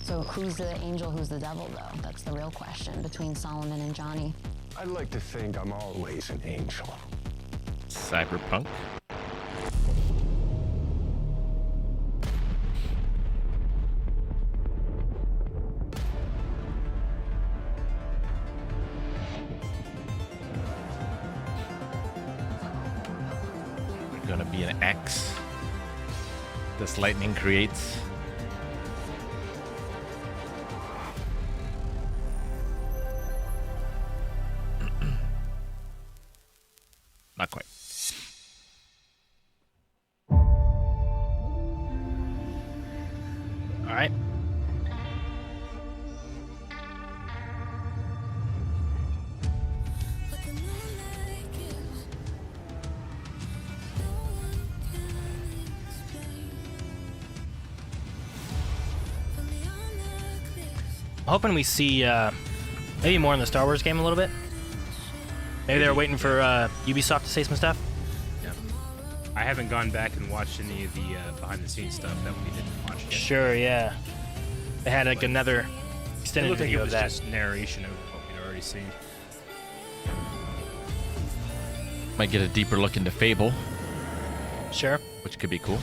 So who's the angel, who's the devil, though? That's the real question between Solomon and Johnny. I'd like to think I'm always an angel. Cyberpunk. Gonna be an X. This lightning creates. Not quite. All right. I'm hoping we see maybe more in the Star Wars game a little bit. Maybe they're waiting for Ubisoft to say some stuff. Yeah. I haven't gone back and watched any of the behind-the-scenes stuff that we didn't watch yet. Sure, yeah. They had like another extended video of that. It was just narration of what we'd already seen. Might get a deeper look into Fable, Sure. which could be cool.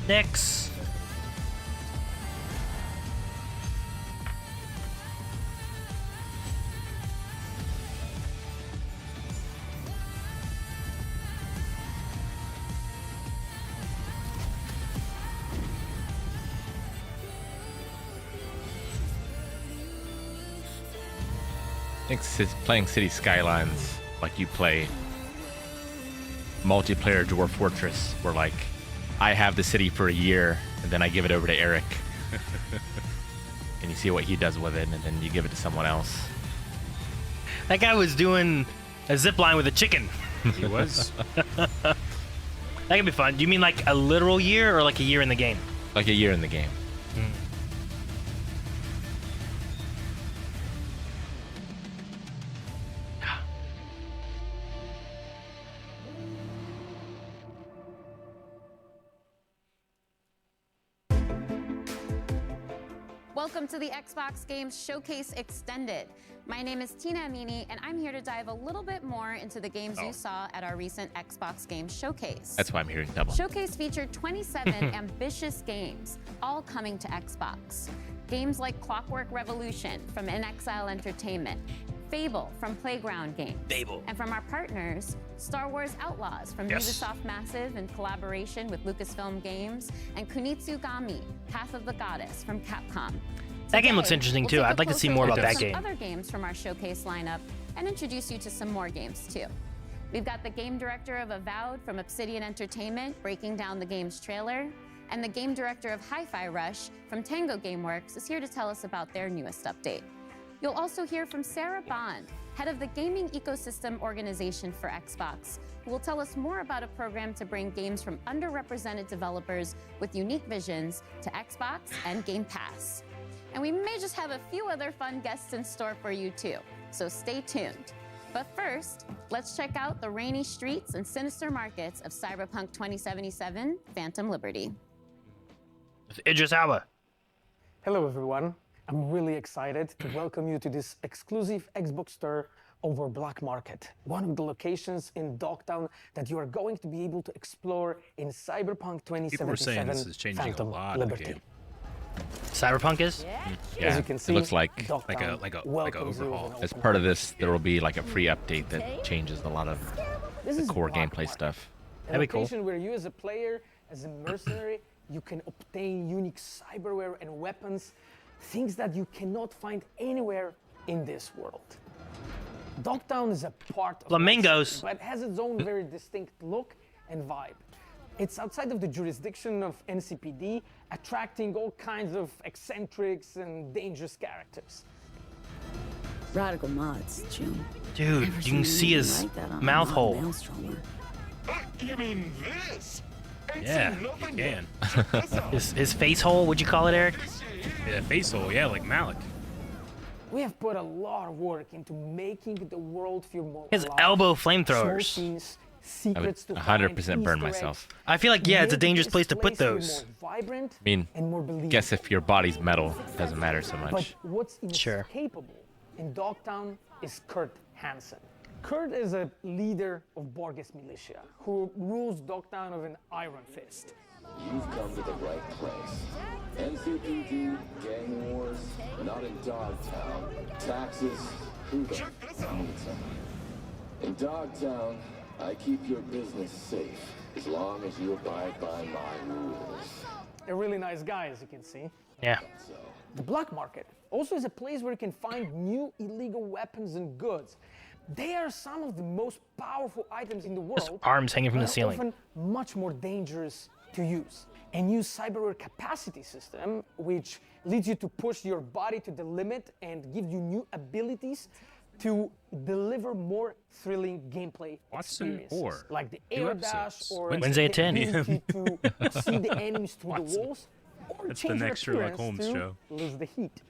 Next. I think playing City Skylines like you play multiplayer Dwarf Fortress, where like I have the city for a year and then I give it over to Eric, and you see what he does with it, and then you give it to someone else. That guy was doing a zip line with a chicken. He was. That could be fun. Do you mean like a literal year or like a year in the game? Like a year in the game. Welcome to the Xbox Games Showcase Extended. My name is Tina Amini, and I'm here to dive a little bit more into the games you saw at our recent Xbox Games Showcase. That's why I'm hearing double. Showcase featured 27 ambitious games, all coming to Xbox. Games like Clockwork Revolution from In Exile Entertainment, Fable from Playground Games, and from our partners, Star Wars Outlaws from Ubisoft Massive in collaboration with Lucasfilm Games, and Kunitsugami, Path of the Goddess from Capcom. That game looks interesting too. I'd like to see more about that game. Other games from our showcase lineup and introduce you to some more games too. We've got the game director of Avowed from Obsidian Entertainment breaking down the game's trailer, and the game director of Hi-Fi Rush from Tango Gameworks is here to tell us about their newest update. You'll also hear from Sarah Bond, head of the Gaming Ecosystem Organization for Xbox, who will tell us more about a program to bring games from underrepresented developers with unique visions to Xbox and Game Pass. And we may just have a few other fun guests in store for you too, so stay tuned. But first, let's check out the rainy streets and sinister markets of Cyberpunk 2077 Phantom Liberty. It's Idris Elba. Hello everyone. I'm really excited to welcome you to this exclusive Xbox store over Black Market, one of the locations in Dogtown that you are going to be able to explore in Cyberpunk 2077 People were saying this is changing Phantom a lot Liberty. of the game. Cyberpunk is? Yeah, As you can see, it looks like Dogtown like a welcomes you overhaul. with an as open part of arms. this, there will be like a free update that changes a lot of This the is core Black gameplay Market, stuff. a That'd be cool. location where you as a player, as a mercenary, you can obtain unique cyberware and weapons, things that you cannot find anywhere in this world. Dogtown is a part of Flamingos. Mexico, but has its own very distinct look and vibe. It's outside of the jurisdiction of NCPD, attracting all kinds of eccentrics and dangerous characters. Radical mods, June. Dude, you can see his mouth hole. You mean this? Yeah, you can. His face hole, would you call it, Eric? Yeah, face hole, yeah, like Malik. We have put a lot of work into making the world feel more His alive. elbow Snow flamethrowers. scenes, secrets to 100% find, burn Easter myself. eggs. I feel like, yeah, it's a Make dangerous this place to put feel those. more vibrant I mean, and more believable. guess if your body's metal, it doesn't matter so But much. what's Sure. inescapable in Dogtown is Kurt Hansen. Kurt is a leader of Borges militia who rules Dogtown with an iron fist. You've come to the right place. NCPD, gang wars, not in Dogtown. Taxes, who the needs them? In Dogtown, I keep your business safe as long as you abide by my rules. A really nice guy, as you can see. Yeah. The black market also is a place where you can find new illegal weapons and goods. They are some of the most powerful items in the world. Arms hanging from the but are ceiling. often much more dangerous to use. A new cyberware capacity system, which leads you to push your body to the limit and give you new abilities to deliver more thrilling gameplay Watson experiences, or like the new air dash episodes. or Wednesday at the 10. ability to see the enemies through the Watson. walls, or That's the change your next Sherlock appearance Holmes to show. lose the heat.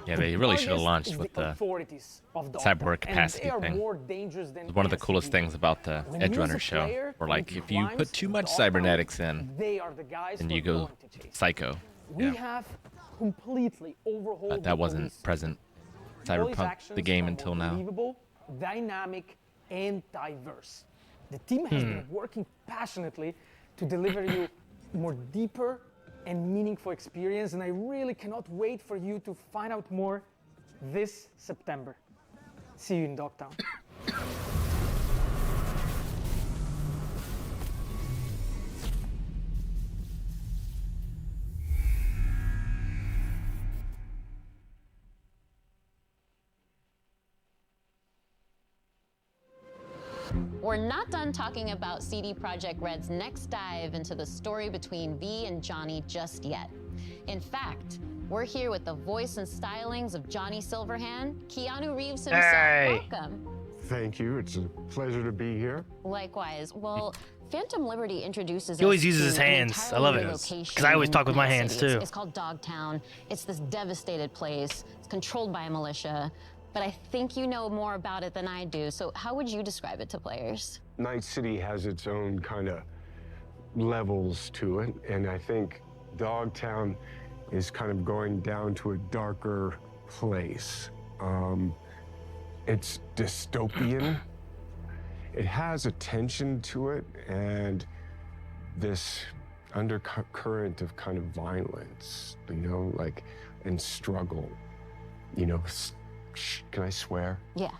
Yeah, they really should have Targets launched is with the the authorities of Dogtown, cyberware and capacity they are thing. more dangerous than It's one of the coolest NCPD. things about the When Edge you as Runner a show. player Where like commit if you crimes put too in much Dogtown, cybernetics in, they are the guys then who you are go going to chase. psycho. We have completely overhauled But the that wasn't police. present All his Cyberpunk, actions the game are until more now. Believable, dynamic, and diverse. The team has been working passionately to deliver you more deeper and meaningful experience, and I really cannot wait for you to find out more this September. See you in Dogtown. We're not done talking about CD Projekt Red's next dive into the story between V and Johnny just yet. In fact, we're here with the voice and stylings of Johnny Silverhand, Keanu Reeves himself. Hey. Welcome. Thank you. It's a pleasure to be here. Likewise. Well, Phantom Liberty introduces He always us uses to his an hands. I love entirely it. new location 'Cause I always in talk with my Night hands, City. too. It's called Dogtown. It's this devastated place. It's controlled by a militia. But I think you know more about it than I do. So how would you describe it to players? Night City has its own kind of levels to it, and I think Dogtown is kind of going down to a darker place. It's dystopian. It has a tension to it, and this undercurrent of kind of violence, you know, like, and struggle. You know, can I swear? Yeah.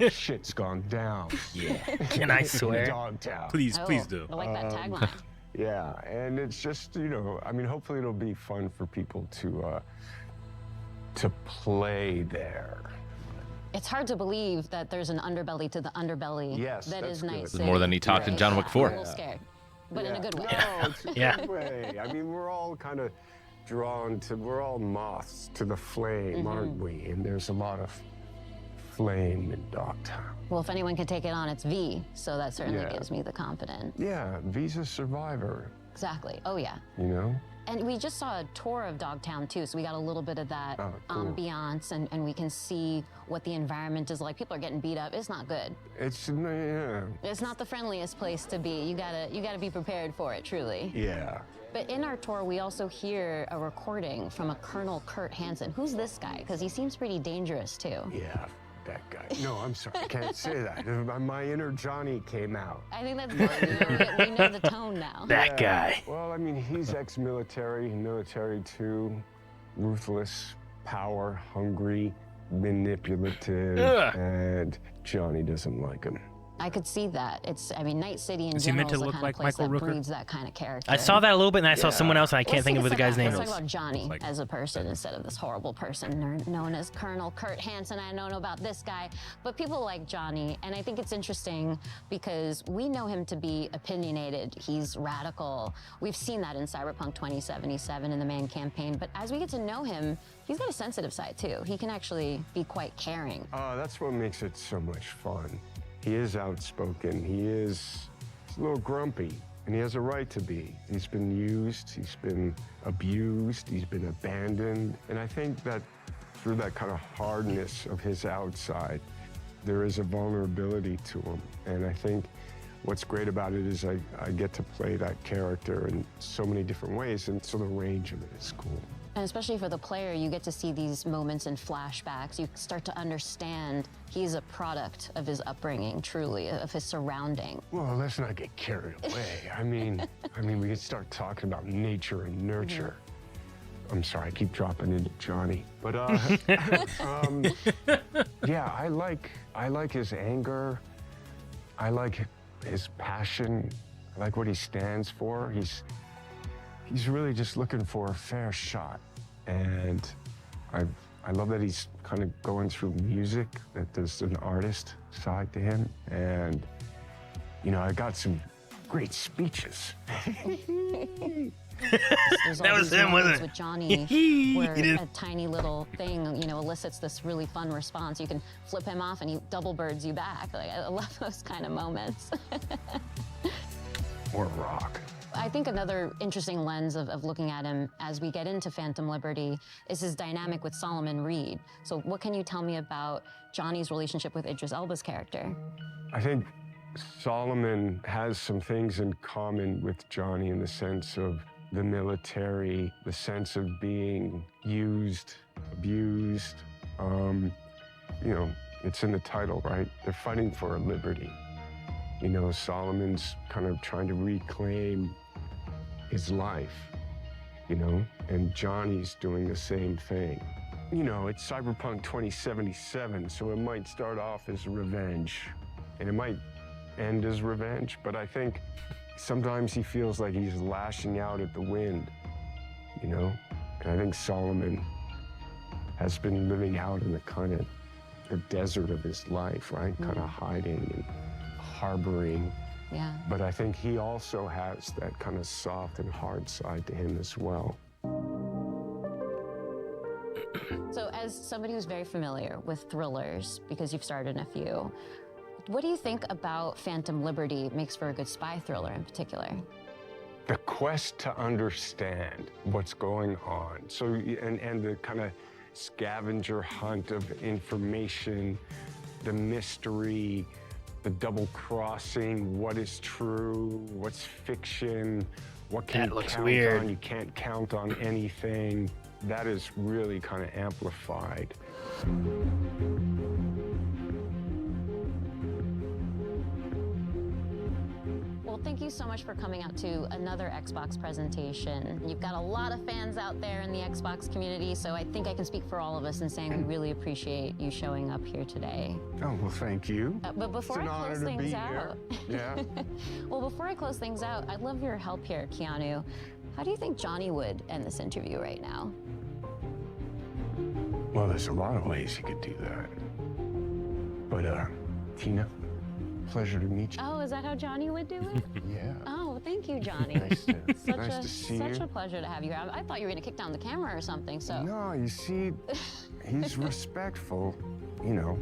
Shit's gone down. Yeah. Can I swear? Dogtown. Please, Oh, please do. I like that tagline. Yeah, and it's just, you know, I mean, hopefully it'll be fun for people to play there. It's hard to believe that there's an underbelly to the underbelly Yes, that that's is Night good. City. More than he talked in John Wick 4. I'm a little scared, but in a good way. No, it's a Yeah. good way. I mean, we're all kind of drawn to, we're all moths to the flame, aren't we? And there's a lot of flame in Dogtown. Well, if anyone can take it on, it's V, so that certainly Yeah. gives me the confidence. Yeah, Visa Survivor, Exactly. Oh, yeah. you know? And we just saw a tour of Dogtown, too, so we got a little bit of that Oh, cool. ambiance, and we can see what the environment is like. People are getting beat up. It's not good. It's, yeah, It's not the friendliest place to be. You gotta be prepared for it, truly. yeah. But in our tour, we also hear a recording from a Colonel Kurt Hansen. Who's this guy? Because he seems pretty dangerous, too. Yeah, that guy. No, I'm sorry, I can't say that. My inner Johnny came out. I think that's good. We know the tone now. That guy. Well, I mean, he's ex-military, military too, ruthless, power hungry, manipulative, Ugh. and Johnny doesn't like him. I could see that. I mean, Night City in Is he general meant to is the look kind like of place Michael that Rooker? breeds that kind of character. I saw that a little bit, and I saw Yeah. someone else, and I can't think of what the guy's name Let's is. talk about Johnny Like- as a person instead of this horrible person known as Colonel Kurt Hansen. I don't know about this guy, but people like Johnny, and I think it's interesting because we know him to be opinionated. He's radical. We've seen that in Cyberpunk 2077 in the main campaign, but as we get to know him, he's got a sensitive side too. He can actually be quite caring. That's what makes it so much fun. He is outspoken. He's a little grumpy, and he has a right to be. He's been used, he's been abused, he's been abandoned. And I think that through that kind of hardness of his outside, there is a vulnerability to him. And I think what's great about it is I get to play that character in so many different ways, and so the range of it is cool. And especially for the player, you get to see these moments in flashbacks. You start to understand he's a product of his upbringing, truly, of his surrounding. Well, let's not get carried away. I mean, we can start talking about nature and nurture. I'm sorry, I keep dropping into Johnny, but yeah, I like his anger. I like his passion. I like what he stands for. He's really just looking for a fair shot, and I love that he's kind of going through music. That there's an artist side to him, and you know, I got some great speeches. That was him, wasn't it? With Johnny, where a tiny little thing, you know, elicits this really fun response. You can flip him off, and he double birds you back. Like, I love those kind of moments. Or rock. I think another interesting lens of looking at him as we get into Phantom Liberty is his dynamic with Solomon Reed. So what can you tell me about Johnny's relationship with Idris Elba's character? I think Solomon has some things in common with Johnny in the sense of the military, the sense of being used, abused. You know, it's in the title, right? They're fighting for a liberty. You know, Solomon's kind of trying to reclaim his life, you know, and Johnny's doing the same thing. You know, it's Cyberpunk 2077, so it might start off as revenge, and it might end as revenge, but I think sometimes he feels like he's lashing out at the wind, you know? And I think Solomon has been living out in the kind of the desert of his life, right? Kind of hiding and harboring. Yeah. But I think he also has that kind of soft and hard side to him as well. So as somebody who's very familiar with thrillers, because you've starred in a few, what do you think about Phantom Liberty makes for a good spy thriller in particular? The quest to understand what's going on. So, and the kind of scavenger hunt of information, the mystery, the double crossing, what is true, what's fiction, what can you count on, you can't count on anything. That is really kind of amplified. Well, thank you so much for coming out to another Xbox presentation. You've got a lot of fans out there in the Xbox community, so I think I can speak for all of us in saying we really appreciate you showing up here today. Oh, well, thank you. But before I close things out, yeah. Well, before I close things out, I'd love your help here, Keanu. How do you think Johnny would end this interview right now? Well, there's a lot of ways you could do that. But, Tina, pleasure to meet you. Oh, is that how Johnny would do it? Yeah. Oh, thank you, Johnny. Nice to see such you. a pleasure to have you here. I thought you were going to kick down the camera or something, so. No, you see, he's respectful. You know,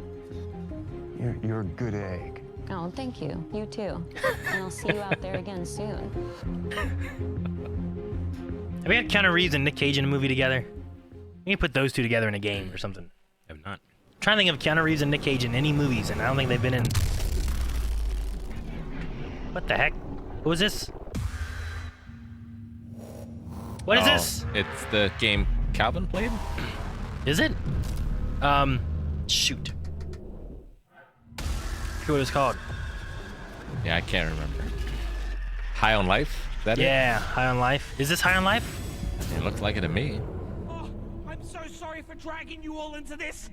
you're a good egg. Oh, thank you. You too. And I'll see you out there again soon. Have we had Keanu Reeves and Nick Cage in a movie together? We can put those two together in a game or something. I'm not. I'm trying to think of Keanu Reeves and Nick Cage in any movies, and I don't think they've been in. What the heck? What was this? What is this? It's the game Calvin played? Is it? Shoot. I forget what it's called. Yeah, I can't remember. High on Life? Is that Yeah, High on Life. Is this High on Life? it? It looks like it to me. Oh, I'm so sorry for dragging you all into this.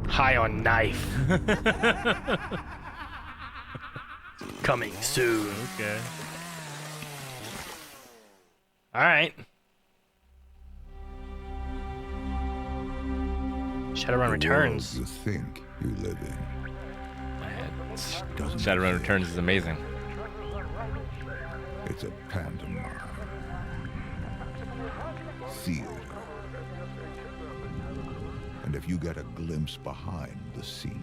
High on Knife. Coming soon. Okay. All right. Shadowrun Returns. You think you live in. Shadowrun Returns is amazing. It's a pantomime. Theater. And if you get a glimpse behind the scenery,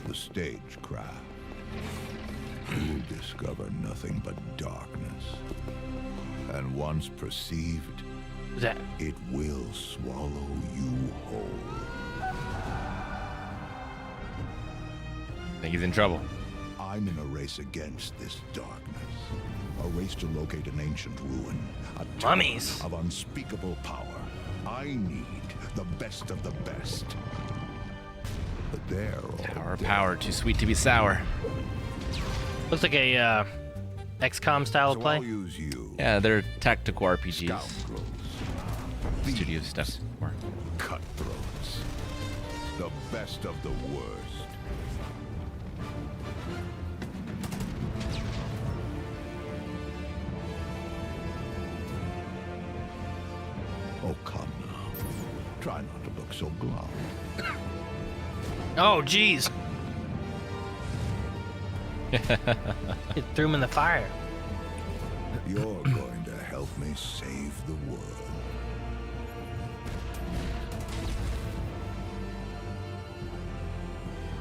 the stagecraft, you'll discover nothing but darkness. And once perceived, it will swallow you whole. think he's in trouble. I'm in a race against this darkness. A race to locate an ancient ruin. A tower Mummies. of unspeakable power. I need the best of the best. But they're all Tower of dead. power, too sweet to be sour. Looks like a XCOM style of So play. I'll use you. Yeah, they're tactical RPGs. Scoundrels. Studio Thieves. stuff. Cutthroats. The best of the worst. Oh, come now. Try not to look so glum. Oh, jeez. It threw him in the fire. You're going to help me save the world.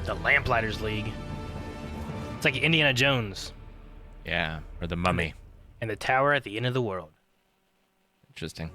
The Lamplighters League. It's like Indiana Jones Yeah, or the Mummy. and the tower at the end of the world. Interesting.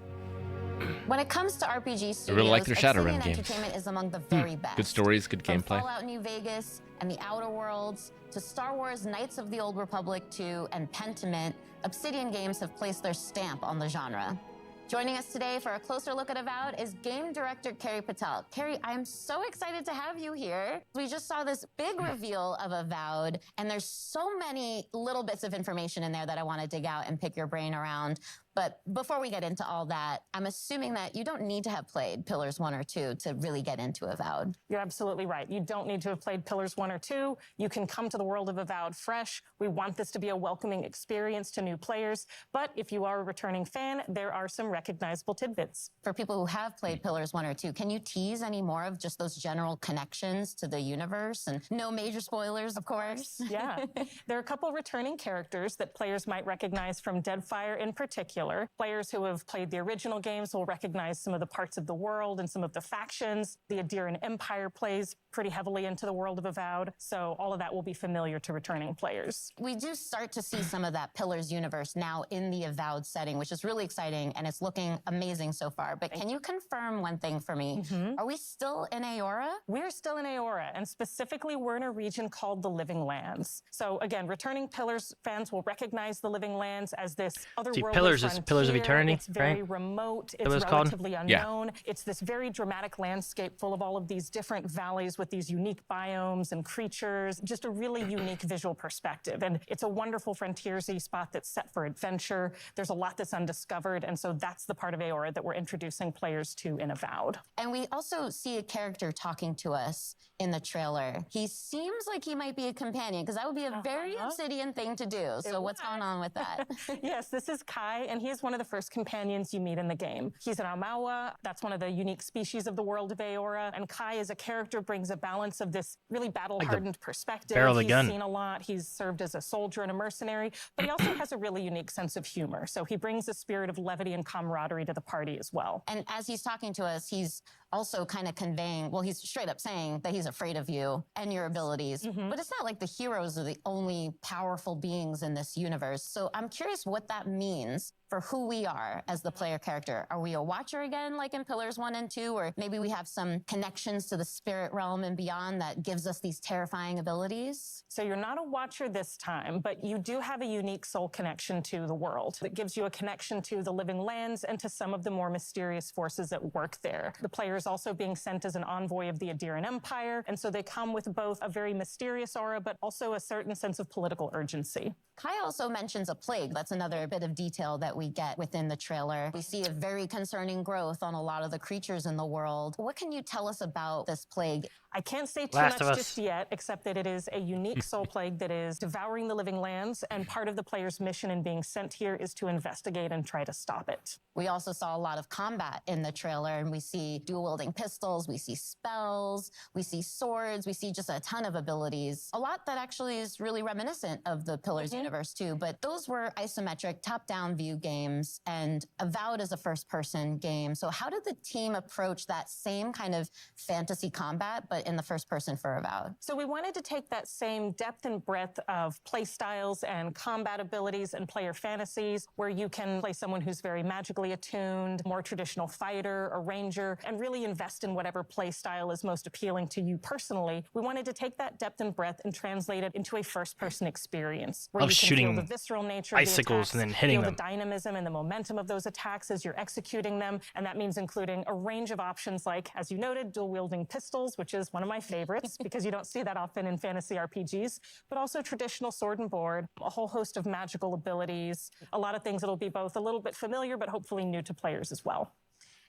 When it comes to RPG studios, I really like their Shadowrun Obsidian games. Entertainment is among the very best. Good stories, good From gameplay. Fallout New Vegas and the Outer Worlds to Star Wars Knights of the Old Republic 2 and Pentiment, Obsidian Games have placed their stamp on the genre. Joining us today for a closer look at Avowed is game director Carrie Patel. Carrie, I'm so excited to have you here. We just saw this big reveal of Avowed, and there's so many little bits of information in there that I want to dig out and pick your brain around. But before we get into all that, I'm assuming that you don't need to have played Pillars 1 or 2 to really get into Avowed. You're absolutely right. You don't need to have played Pillars 1 or 2. You can come to the world of Avowed fresh. We want this to be a welcoming experience to new players. But if you are a returning fan, there are some recognizable tidbits. For people who have played Pillars 1 or 2, can you tease any more of just those general connections to the universe? And no major spoilers, of course. Yeah. There are a couple returning characters that players might recognize from Deadfire in particular. Players who have played the original games will recognize some of the parts of the world and some of the factions. The Adirian Empire plays pretty heavily into the world of Avowed, so all of that will be familiar to returning players. We do start to see some of that Pillars universe now in the Avowed setting, which is really exciting, and it's looking amazing so far. But can you confirm one thing for me? Are we still in Aora? We're still in Aora, and specifically we're in a region called the Living Lands. So again, returning Pillars fans will recognize the Living Lands as this otherworldly Pillars is Pillars of frontier. Eternity, It's very right? remote. That what It's it's called? relatively unknown. It's this very dramatic landscape full of all of these different valleys with these unique biomes and creatures. Just a really unique visual perspective. And it's a wonderful frontiersy spot that's set for adventure. There's a lot that's undiscovered. And so that's the part of Aora that we're introducing players to in Avowed. And we also see a character talking to us in the trailer. He seems like he might be a companion, because that would be a very Obsidian thing to do. So what's going on with that? Yes, this is Kai, and he is one of the first companions you meet in the game. He's an Amawa. That's one of the unique species of the world of Aora. And Kai as a character brings a balance of this really battle-hardened perspective. barrel of the He's gun. seen a lot. He's served as a soldier and a mercenary, but he also has a really unique sense of humor. So he brings a spirit of levity and camaraderie to the party as well. And as he's talking to us, he's also kind of conveying, well, he's straight up saying that he's afraid of you and your abilities. But it's not like the heroes are the only powerful beings in this universe. So I'm curious what that means for who we are as the player character. Are we a watcher again, like in Pillars 1 and 2? Or maybe we have some connections to the spirit realm and beyond that gives us these terrifying abilities? So you're not a watcher this time, but you do have a unique soul connection to the world that gives you a connection to the Living Lands and to some of the more mysterious forces at work there. The player is also being sent as an envoy of the Adirian Empire, and so they come with both a very mysterious aura, but also a certain sense of political urgency. Kai also mentions a plague. That's another bit of detail that we get within the trailer. We see a very concerning growth on a lot of the creatures in the world. What can you tell us about this plague? I can't say too Last of much Us. just yet, except that it is a unique soul plague that is devouring the Living Lands, and part of the player's mission in being sent here is to investigate and try to stop it. We also saw a lot of combat in the trailer, and we see dual-wielding pistols, we see spells, we see swords, we see just a ton of abilities. A lot that actually is really reminiscent of the Pillars universe too, but those were isometric top-down view games, and Avowed is a first-person game. So how did the team approach that same kind of fantasy combat, but but in the first person for Avowed? So we wanted to take that same depth and breadth of play styles and combat abilities and player fantasies, where you can play someone who's very magically attuned, more traditional fighter or ranger, and really invest in whatever play style is most appealing to you personally. We wanted to take that depth and breadth and translate it into a first-person experience, where Of you can shooting feel the visceral nature icicles of and the attacks, then hitting feel them. the dynamism and the momentum of those attacks as you're executing them, and that means including a range of options like, as you noted, dual-wielding pistols, which is one of my favorites because you don't see that often in fantasy RPGs, but also traditional sword and board, a whole host of magical abilities, a lot of things that'll be both a little bit familiar but hopefully new to players as well.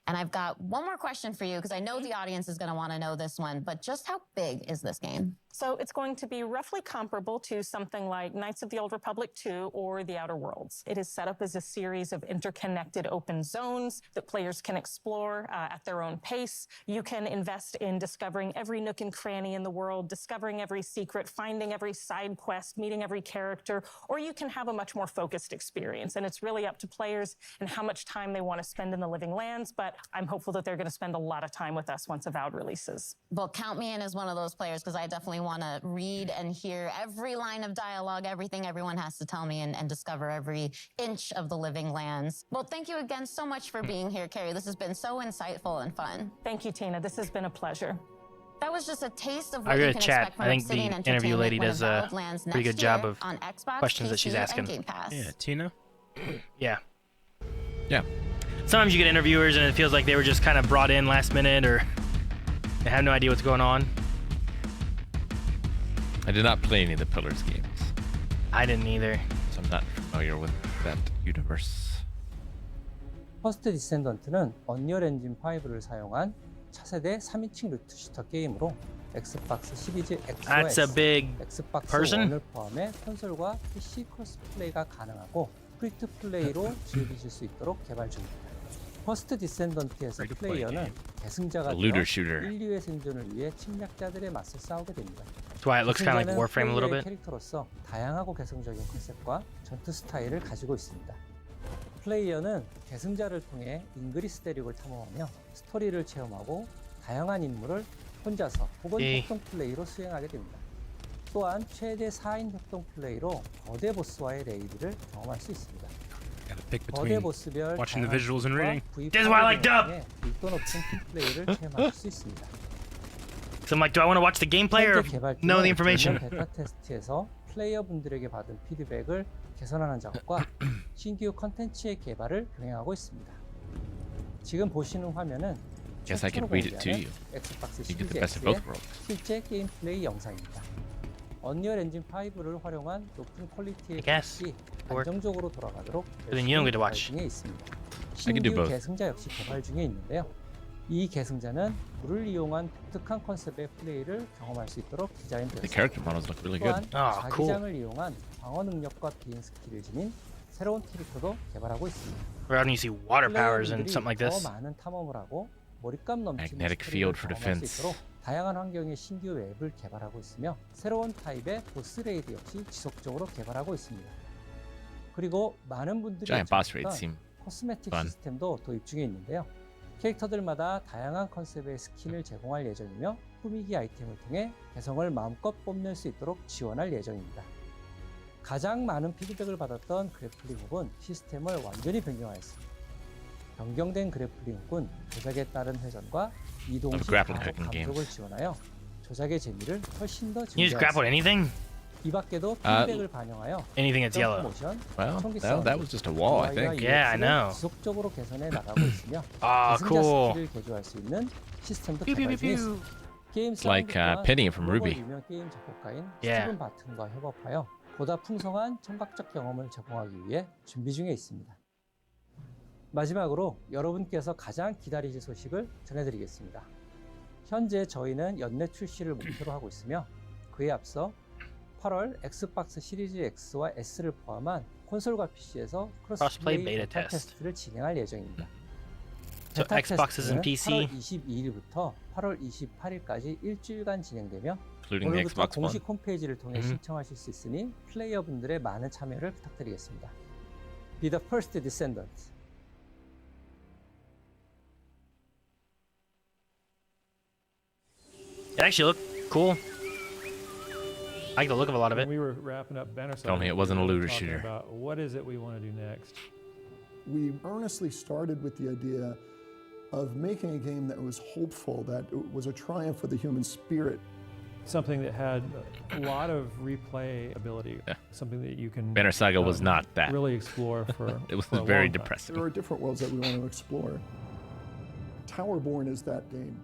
And I've got one more question for you because I know the audience is going to want to know this one, but just how big is this game? So it's going to be roughly comparable to something like Knights of the Old Republic 2 or The Outer Worlds. It is set up as a series of interconnected open zones that players can explore at their own pace. You can invest in discovering every nook and cranny in the world, discovering every secret, finding every side quest, meeting every character, or you can have a much more focused experience. And it's really up to players and how much time they want to spend in the Living Lands, but I'm hopeful that they're going to spend a lot of time with us once Avowed releases. Well, count me in as one of those players because I definitely want to read and hear every line of dialogue, everything everyone has to tell me, and discover every inch of the Living Lands. Well, thank you again so much for being here, Carrie. This has been so insightful and fun. Thank you, Tina. This has been a pleasure. That was just a taste of I what you read can chat. expect from I think Obsidian the interview Entertainment lady when does Avowed a lands pretty next good job year of on Xbox, questions that PC, she's and asking. Game Pass. Yeah, Tina. Yeah. Yeah. Sometimes you get interviewers and it feels like they were just kind of brought in last minute or they have no idea what's going on. I did not play any of the Pillars games, I didn't either. so I'm not familiar with that universe. 퍼스트 디센던트는 언리얼 엔진 5를 사용한 차세대 3인칭 루트 슈터 게임으로 엑스박스 시리즈 X와 That's a S, big 엑스박스 person. 1을 포함해 콘솔과 PC 크로스 플레이가 가능하고 프리투 플레이로 즐기실 수 있도록 개발 중입니다. 퍼스트 디센던트에서 플레이어는 계승자가 되어 looter shooter. 인류의 생존을 위해 침략자들의 맞서 싸우게 됩니다. That's why it looks kind of like 계승자는 Warframe a little 플레이어의 bit. 캐릭터로서 다양하고 개성적인 컨셉과 전투 스타일을 가지고 있습니다. 플레이어는 계승자를 통해 잉그리스 대륙을 탐험하며 스토리를 체험하고 다양한 임무를 혼자서 혹은 협동 플레이로 수행하게 됩니다. 또한 최대 4인 협동 플레이로 거대 보스와의 레이드를 경험할 수 있습니다. Gotta pick 거대 between 보스별 watching the visuals and reading. That's why I like dub. 밀도 높은 팀 플레이를 체험할 수 있습니다. So I'm like, do I want to watch the gameplay or 현재 개발 know the 중에 information? 베타 테스트에서 플레이어분들에게 받은 피드백을 개선하는 작업과 신규 컨텐츠의 개발을 병행하고 있습니다. 지금 보시는 화면은 Guess I can read it to you. 엑스박스 You get 시리즈 the best of X의 both worlds. 실제 게임 플레이 영상입니다. 언리얼 엔진 5를 활용한 높은 퀄리티의 guess. 기술이 안정적으로 돌아가도록 But then you don't get to 개발 watch. 중에 있습니다. can do 신규 both. 계승자 역시 개발 중에 있는데요. 이 계승자는 물을 이용한 독특한 컨셉의 플레이를 경험할 수 있도록 The 디자인되었습니다. character models look really 또한 good. Ah, cool. 자기장을 이용한 방어 능력과 비행 스킬을 지닌 새로운 캐릭터도 개발하고 있습니다. Where don't you see water powers and 플레이어분들이 something like 더 this? 많은 탐험을 하고 몰입감 넘치는 Magnetic 스토리를 field for 경험할 수 defense. 있도록 다양한 환경의 신규 맵을 개발하고 있으며 새로운 타입의 보스 레이드 역시 지속적으로 개발하고 있습니다. 그리고 많은 분들이 Giant boss raids 예측했던 seem 코스메틱 fun. 시스템도 도입 중에 있는데요. 캐릭터들마다 다양한 컨셉의 스킨을 제공할 예정이며 꾸미기 아이템을 통해 개성을 마음껏 뽐낼 수 있도록 지원할 예정입니다. 가장 많은 피드백을 받았던 그래플링 훅은 시스템을 완전히 변경하였습니다. 변경된 그래플링 훅은 조작에 따른 회전과 이동 시 grappling 가속 hooking 감속을 지원하여 조작의 재미를 훨씬 더 You just grapple 증대하였습니다. anything? 이 밖에도 피드백을 반영하여 Anything that's yellow. 모션, Well, 총기 that was just a wall, I think. Yeah, I know. 지속적으로 개선해 나가고 있으며 Ah, 계승자 cool. 스킬을 개조할 수 있는 시스템도 Pew, pew, 개발 중에 pew, pew. 있습니다. 게임 It's like, 사운드 Penny from 또한 Ruby. 유명 게임 작곡가인 Yeah. 스티븐 바튼과 협업하여 보다 풍성한 청각적 경험을 제공하기 위해 준비 중에 있습니다. 마지막으로 여러분께서 가장 기다리실 소식을 전해드리겠습니다. 현재 저희는 연내 출시를 목표로 하고 있으며 그에 앞서 8월 엑스박스 시리즈 X와 S를 포함한 콘솔과 PC에서 Crossplay 크로스플레이 beta 베타 test. 테스트를 진행할 예정입니다. So 베타 Xboxes and 테스트는 PC? 8월 22일부터 8월 28일까지 일주일간 진행되며 Including the 오늘부터 Xbox One. 공식 홈페이지를 통해 신청하실 수 있으니 플레이어분들의 많은 참여를 부탁드리겠습니다. Be the first descendant. It actually looked cool. I like the look of a lot of it. When we were wrapping up Banner Saga, Tell me it wasn't a looter talking shooter. about what is it we want to do next. We earnestly started with the idea of making a game that was hopeful, that it was a triumph of the human spirit. Something that had a lot of replay ability. Yeah. Something that you can Banner Saga was not that. really explore for It was for a very long time. depressing. There are different worlds that we want to explore. Towerborne is that game.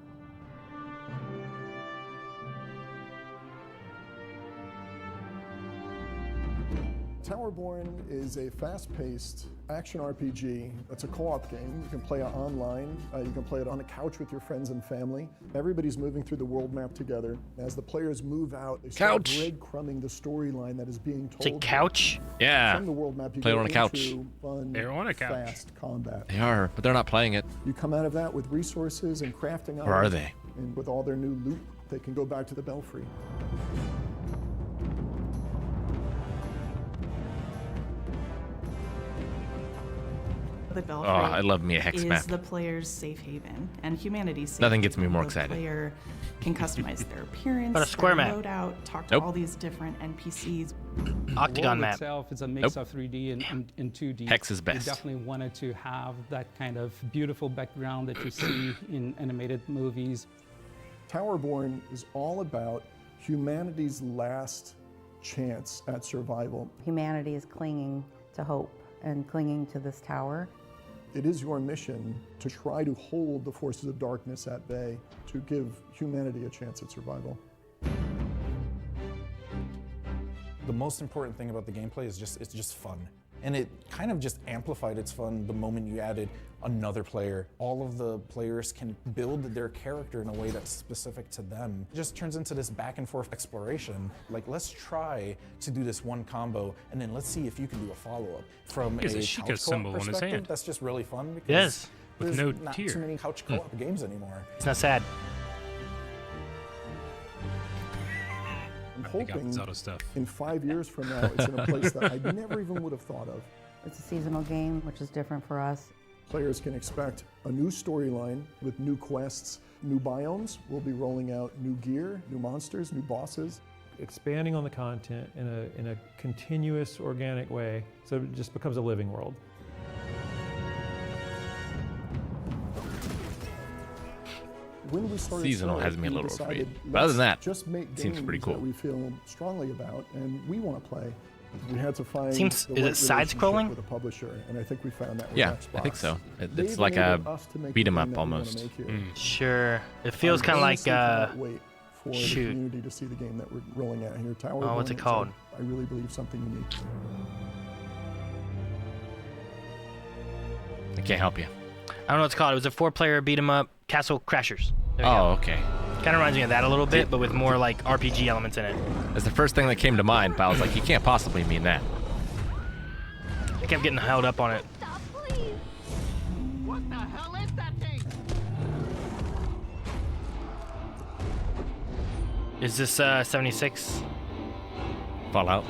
Towerborne is a fast-paced action RPG. It's a co-op game. You can play it online. You can play it on a couch with your friends and family. Everybody's moving through the world map together. As the players move out, they start breadcrumbing the storyline that is being told. It's a couch? Yeah. From the world map, you Play it get on a couch. into fun, They're on a couch. fast combat. They are, but they're not playing it. You come out of that with resources and crafting. Or are they? And with all their new loot, they can go back to the Belfry. The Belfry I love me a hex is map. the player's safe haven and humanity's safe Nothing gets me haven. more The excited. player can customize their appearance, But a square their map. loadout, talk to Nope. all these different NPCs. Octagon the world map. itself is a mix of 3D and 2D. Hex is We best. definitely wanted to have that kind of beautiful background that you see in animated movies. Towerborne is all about humanity's last chance at survival. Humanity is clinging to hope and clinging to this tower. It is your mission to try to hold the forces of darkness at bay, to give humanity a chance at survival. The most important thing about the gameplay is it's just fun. And it kind of just amplified its fun the moment you added another player. All of the players can build their character in a way that's specific to them. It just turns into this back and forth exploration. Like, let's try to do this one combo, and then let's see if you can do a follow-up. From He has a couch Sheikah co-op symbol on his perspective, hand. that's just really fun because Yes. With there's no not tier. too many couch co-op games anymore. It's not sad. I'm They got hoping Zelda stuff. in 5 years from now, it's in a place that I never even would have thought of. It's a seasonal game, which is different for us. Players can expect a new storyline with new quests, new biomes. We'll be rolling out new gear, new monsters, new bosses. Expanding on the content in a continuous, organic way, so it just becomes a living world. When we started Seasonal Starlight, has me a we little decided, afraid. But other than that, just make it seems games pretty cool. that we feel strongly about and we want to play. We had to find Seems- the is it right side-scrolling? relationship with a publisher, and I think we found that with Yeah, Xbox. I think so. They've It's like a enabled us to make beat 'em the up game that we wanna almost. make here. Sure. It feels I kind of like, honestly cannot wait for the shoot. community to see the game that we're rolling out here. Towerborne Oh, what's it is, called? I really believe something unique. I can't help you. I don't know what it's called. It was a 4-player beat 'em up, Castle Crashers. There you Oh, go. okay. Kind of reminds me of that a little bit, but with more like RPG elements in it. That's the first thing that came to mind, but I was like, you can't possibly mean that. I kept getting held up on it. What the hell is that thing? Is this 76? Fallout?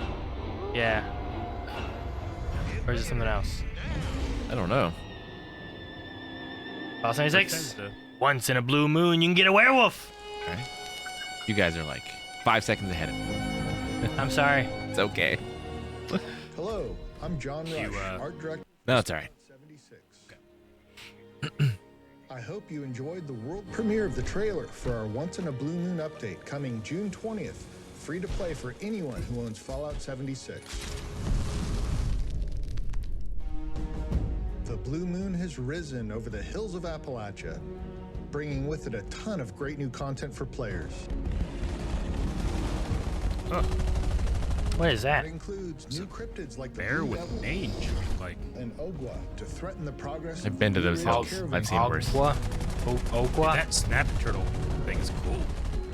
Yeah. Or is it something else? I don't know. Fallout 76? Once in a blue moon, you can get a werewolf. Okay. You guys are like 5 seconds ahead of me. I'm sorry. It's okay. Hello, I'm John Rush, art director. No, it's all right. 76. I hope you enjoyed the world premiere of the trailer for our Once in a Blue Moon update coming June 20th. Free to play for anyone who owns Fallout 76. The blue moon has risen over the hills of Appalachia, bringing with it a ton of great new content for players. What is that? It includes new cryptids like the Bear Blue with Devil mage, like. and Ogwa to threaten the progress I've of been to the those Blue hills. Caravan. I've seen worse. Ogwa? That snap turtle thing is cool.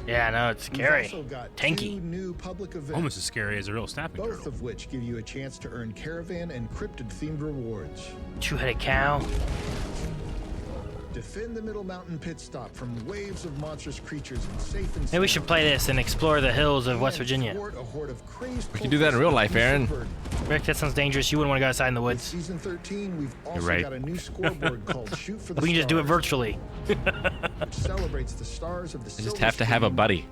Yeah, no, it's We've scary. also got Tanky. 2 new public events, Almost as scary as a real snapping both turtle. of which give you a chance to earn caravan and cryptid themed rewards. 2-headed cow. Defend the middle mountain pit stop from waves of monstrous creatures and safe and Maybe we should play this and explore the hills of West Virginia. We can do that in real life, Aaron. Rick, that sounds dangerous. You wouldn't want to go outside in the woods. Season 13, we've also You're right. got a new scoreboard called Shoot for the We can just do it Stars, virtually. which celebrates the stars of the I just have to have a buddy.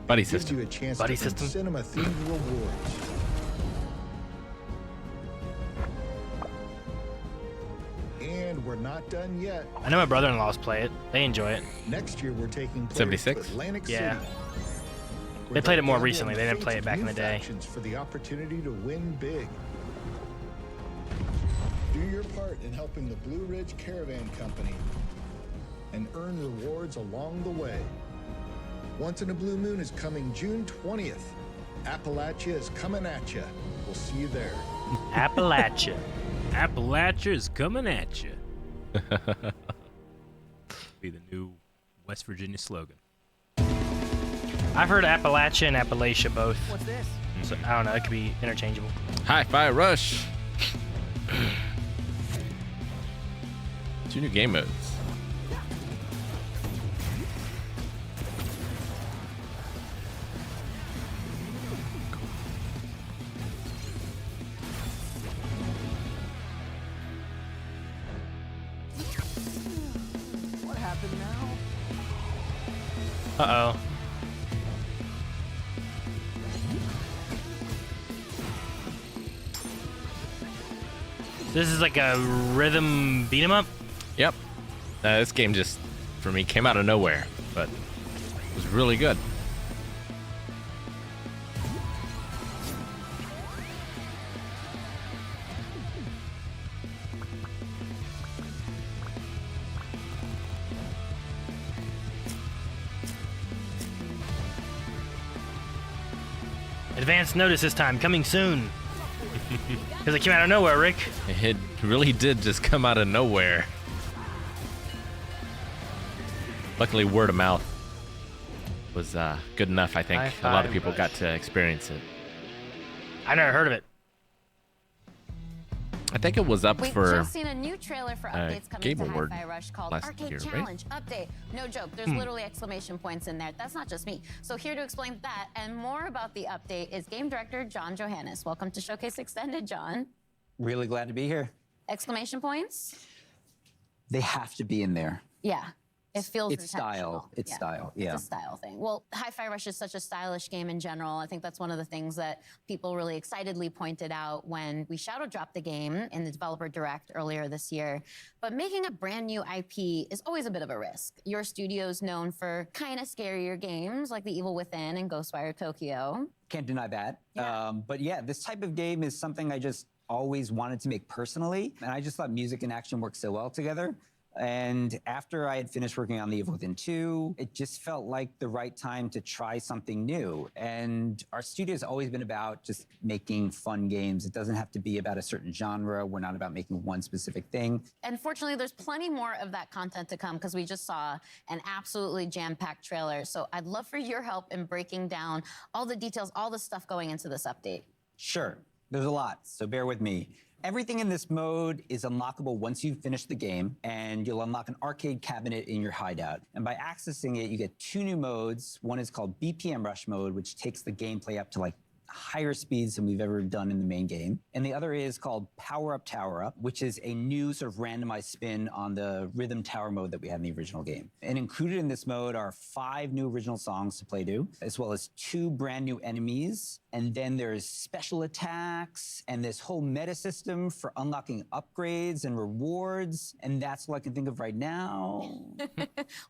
Buddy gives system. you a chance Buddy to earn system? cinema-themed rewards. And we're not done yet. I know my brother-in-laws play it. They enjoy it. Next year, we're taking players 76? to Atlantic Yeah. City. They played it more recently. They didn't play it back in the day. For the opportunity to win big. Do your part in helping the Blue Ridge Caravan Company and earn rewards along the way. Once in a Blue Moon is coming June 20th. Appalachia is coming at you. We'll see you there. Appalachia. Appalachia is coming at you. Be the new West Virginia slogan. I've heard Appalachia and Appalachia both. What's this? So I don't know. It could be interchangeable. Hi-Fi Rush. 2 new game modes. What happened now? Uh-oh. This is like a rhythm beat 'em up? Yep. This game just, for me, came out of nowhere, but it was really good. Advance notice this time, coming soon. Because it came out of nowhere, Rick. It really did just come out of nowhere. Luckily, word of mouth was good enough, I think. A lot of people got to experience it. I never heard of it. I think it was up We've for just seen a new trailer for updates coming Game to Award Hi-Fi Rush called last Arcade year, right? Challenge Update. No joke, there's literally exclamation points in there. That's not just me. So here to explain that and more about the update is game director John Johannes. Welcome to Showcase Extended, John. Really glad to be here. Exclamation points? They have to be in there. Yeah. It feels It's style. It's style. Yeah. It's a style thing. Well, Hi-Fi Rush is such a stylish game in general. I think that's one of the things that people really excitedly pointed out when we shadow dropped the game in the developer direct earlier this year. But making a brand new IP is always a bit of a risk. Your studio's known for kind of scarier games like The Evil Within and Ghostwire Tokyo. Can't deny that. But yeah, this type of game is something I just always wanted to make personally. And I just thought music and action work so well together. And after I had finished working on The Evil Within 2, it just felt like the right time to try something new. And our studio's always been about just making fun games. It doesn't have to be about a certain genre. We're not about making one specific thing. And fortunately, there's plenty more of that content to come because we just saw an absolutely jam-packed trailer. So I'd love for your help in breaking down all the details, all the stuff going into this update. Sure, there's a lot, so bear with me. Everything in this mode is unlockable once you finish the game, and you'll unlock an arcade cabinet in your hideout. And by accessing it, you get 2 new modes. One is called BPM Rush mode, which takes the gameplay up to like higher speeds than we've ever done in the main game. And the other is called Power Up, Tower Up, which is a new sort of randomized spin on the rhythm tower mode that we had in the original game. And included in this mode are 5 new original songs to play to, as well as 2 brand new enemies. And then there's special attacks and this whole meta system for unlocking upgrades and rewards. And that's all I can think of right now.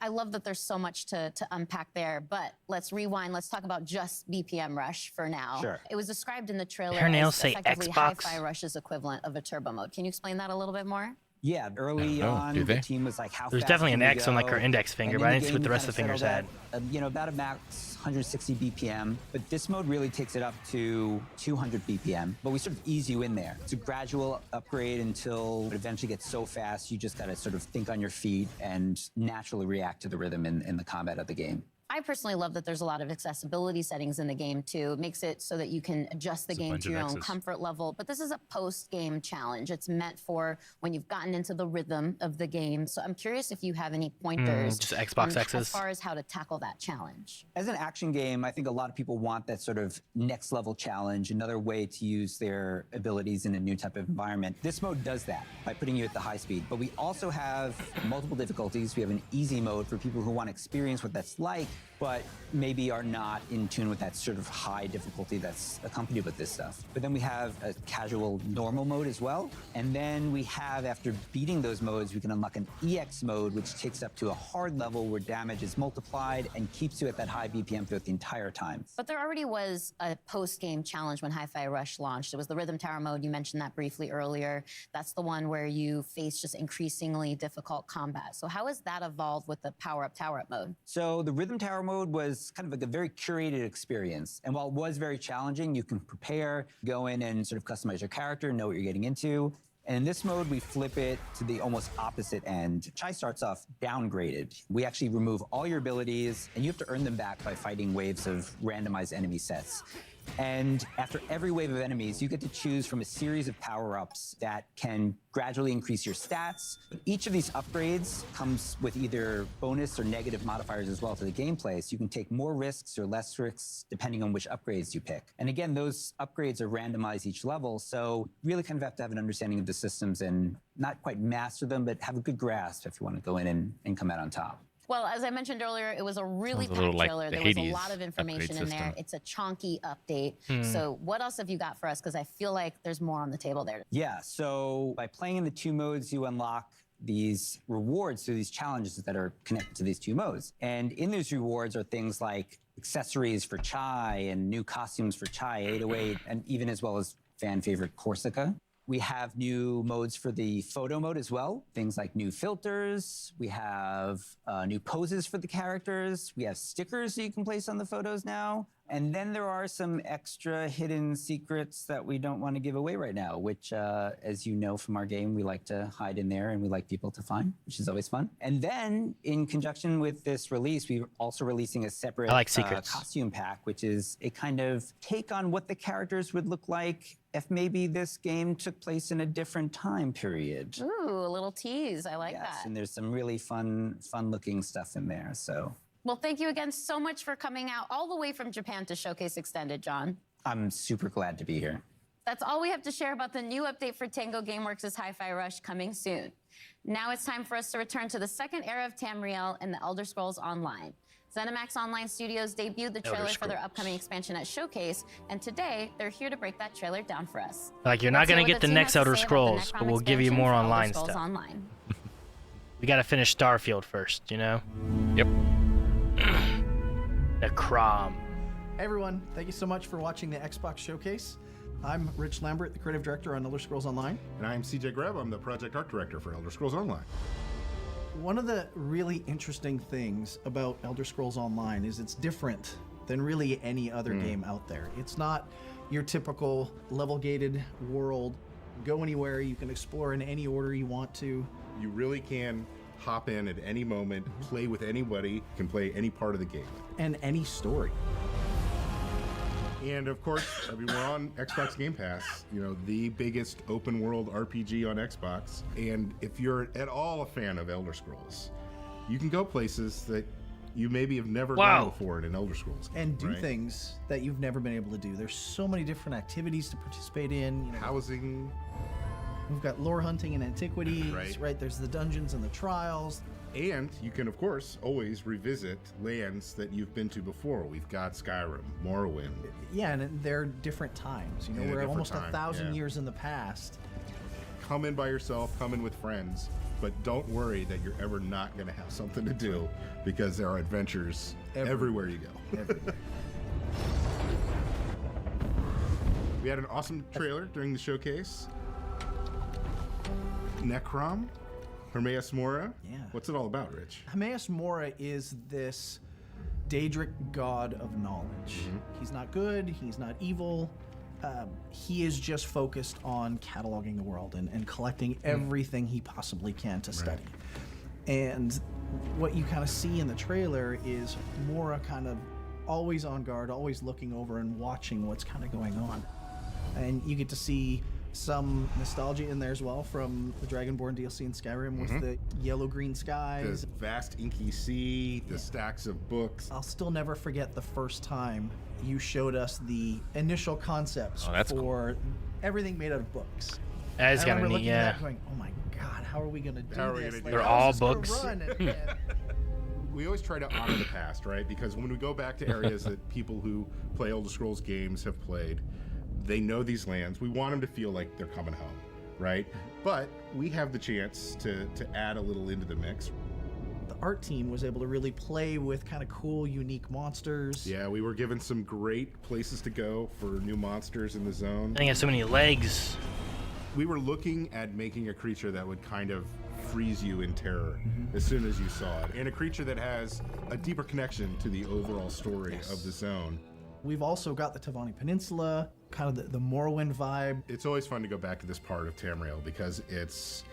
I love that there's so much to unpack there, but let's rewind. Let's talk about just BPM Rush for now. Sure. It was described in the trailer Her nails as say effectively Xbox. Hi-Fi Rush's equivalent of a turbo mode. Can you explain that a little bit more? Yeah, early on, the team was like, how There's fast definitely can an we X on like go? her index finger, And but I in didn't see game, what the we rest of the kinda fingers settled had. at, about a max 160 BPM, but this mode really takes it up to 200 BPM, but we sort of ease you in there. It's a gradual upgrade until it eventually gets so fast, you just gotta sort of think on your feet and naturally react to the rhythm in the combat of the game. I personally love that there's a lot of accessibility settings in the game too. It makes it so that you can adjust the game to your own comfort level. But this is a post-game challenge. It's meant for when you've gotten into the rhythm of the game. So I'm curious if you have any pointers just Xbox X's. as far as how to tackle that challenge. As an action game, I think a lot of people want that sort of next level challenge, another way to use their abilities in a new type of environment. This mode does that by putting you at the high speed. But we also have multiple difficulties. We have an easy mode for people who want to experience what that's like, but maybe are not in tune with that sort of high difficulty that's accompanied with this stuff. But then we have a casual normal mode as well. And then we have, after beating those modes, we can unlock an EX mode, which takes up to a hard level where damage is multiplied and keeps you at that high BPM throughout the entire time. But there already was a post-game challenge when Hi-Fi Rush launched. It was the Rhythm Tower mode. You mentioned that briefly earlier. That's the one where you face just increasingly difficult combat. So how has that evolved with the power-up, tower-up mode? So the Rhythm Tower mode was kind of like a very curated experience. And while it was very challenging, you can prepare, go in and sort of customize your character, know what you're getting into. And in this mode, we flip it to the almost opposite end. Chai starts off downgraded. We actually remove all your abilities, and you have to earn them back by fighting waves of randomized enemy sets. And after every wave of enemies, you get to choose from a series of power-ups that can gradually increase your stats. Each of these upgrades comes with either bonus or negative modifiers as well to the gameplay, so you can take more risks or less risks depending on which upgrades you pick. And again, those upgrades are randomized each level, so you really kind of have to have an understanding of the systems and not quite master them, but have a good grasp if you want to go in and come out on top. Well, as I mentioned earlier, it was a really Sounds a little packed like trailer. the There was a Hades lot of information in upgrade there. system. It's a chonky update. So what else have you got for us? Because I feel like there's more on the table there. Yeah, so by playing in the two modes, you unlock these rewards through these challenges that are connected to these two modes. And in those rewards are things like accessories for Chai and new costumes for Chai 808, and even as well as fan favorite Corsica. We have new modes for the photo mode as well. Things like new filters. We have new poses for the characters. We have stickers that you can place on the photos now. And then there are some extra hidden secrets that we don't want to give away right now, which, as you know from our game, we like to hide in there and we like people to find, which is always fun. And then in conjunction with this release, we're also releasing a separate costume pack, which is a kind of take on what the characters would look like if maybe this game took place in a different time period. Ooh, a little tease. I like that. And there's some really fun-looking stuff in there, so. Well, thank you again so much for coming out all the way from Japan to Showcase Extended, John. I'm super glad to be here. That's all we have to share about the new update for Tango Gameworks' Hi-Fi Rush coming soon. Now it's time for us to return to the second era of Tamriel and the Elder Scrolls Online. ZeniMax Online Studios debuted the trailer for their upcoming expansion at Showcase, and today they're here to break that trailer down for us. Like, you're not going to get the next Elder Scrolls, but we'll give you more online stuff. We got to finish Starfield first, you know? Yep. The Crom. Hey everyone, thank you so much for watching the Xbox Showcase. I'm Rich Lambert, the creative director on Elder Scrolls Online. And I'm CJ Greb, I'm the project art director for Elder Scrolls Online. One of the really interesting things about Elder Scrolls Online is it's different than really any other game out there. It's not your typical level-gated world. Go anywhere, you can explore in any order you want to. You really can hop in at any moment, play with anybody, can play any part of the game. And any story. And of course, I mean, we're on Xbox Game Pass, you know, the biggest open world RPG on Xbox. And if you're at all a fan of Elder Scrolls, you can go places that you maybe have never gone before in an Elder Scrolls game. And do things that you've never been able to do. There's so many different activities to participate in. You know, housing. We've got lore hunting and antiquities, right? There's the dungeons and the trials. And you can, of course, always revisit lands that you've been to before. We've got Skyrim, Morrowind. Yeah, and they're different times. You know, we're almost 1,000 years in the past. Come in by yourself, come in with friends, but don't worry that you're ever not going to have something to do, because there are adventures everywhere you go. Everywhere. We had an awesome trailer during the showcase. Necrom, Hermaeus Mora. Yeah. What's it all about, Rich? Hermaeus Mora is this Daedric god of knowledge. He's not good, he's not evil. He is just focused on cataloging the world and collecting everything he possibly can to study. And what you kind of see in the trailer is Mora kind of always on guard, always looking over and watching what's kind of going on. And you get to see some nostalgia in there as well from the Dragonborn DLC in Skyrim with the yellow-green skies. The vast inky sea, the stacks of books. I'll still never forget the first time you showed us the initial concepts for everything made out of books. That is kind of neat, yeah. At that going, oh my God, how are we going to do this? They're all books. We always try to honor the past, right? Because when we go back to areas that people who play Elder Scrolls games have played, they know these lands. We want them to feel like they're coming home, right? But we have the chance to add a little into the mix. The art team was able to really play with kind of cool, unique monsters. Yeah, we were given some great places to go for new monsters in the zone. I think it has so many legs. We were looking at making a creature that would kind of freeze you in terror as soon as you saw it, and a creature that has a deeper connection to the overall story of the zone. We've also got the Tavani Peninsula, kind of the Morrowind vibe. It's always fun to go back to this part of Tamriel because it's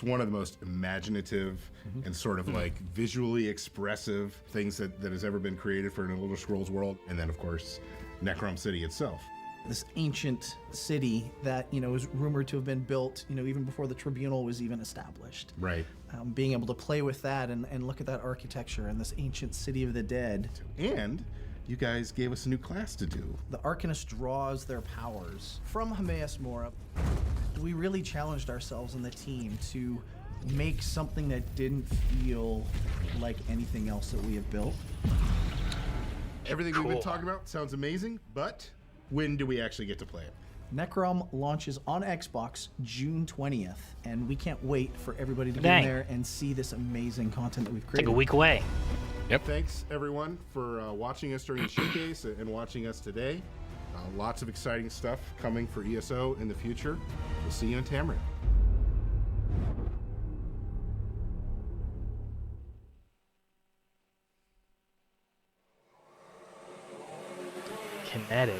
one of the most imaginative and sort of like visually expressive things that has ever been created for an Elder Scrolls world. And then, of course, Necrom City itself. This ancient city that, is rumored to have been built, even before the Tribunal was even established. Right. Being able to play with that and look at that architecture and this ancient city of the dead. And you guys gave us a new class to do. The Arcanist draws their powers from Hermaeus Mora. We really challenged ourselves and the team to make something that didn't feel like anything else that we have built. Everything we've been talking about sounds amazing, but when do we actually get to play it? Necrom launches on Xbox June 20th, and we can't wait for everybody to get in there and see this amazing content that we've created. It's like a week away. Yep. Thanks, everyone, for watching us during the showcase and watching us today. Lots of exciting stuff coming for ESO in the future. We'll see you in Tamriel. Kinetic.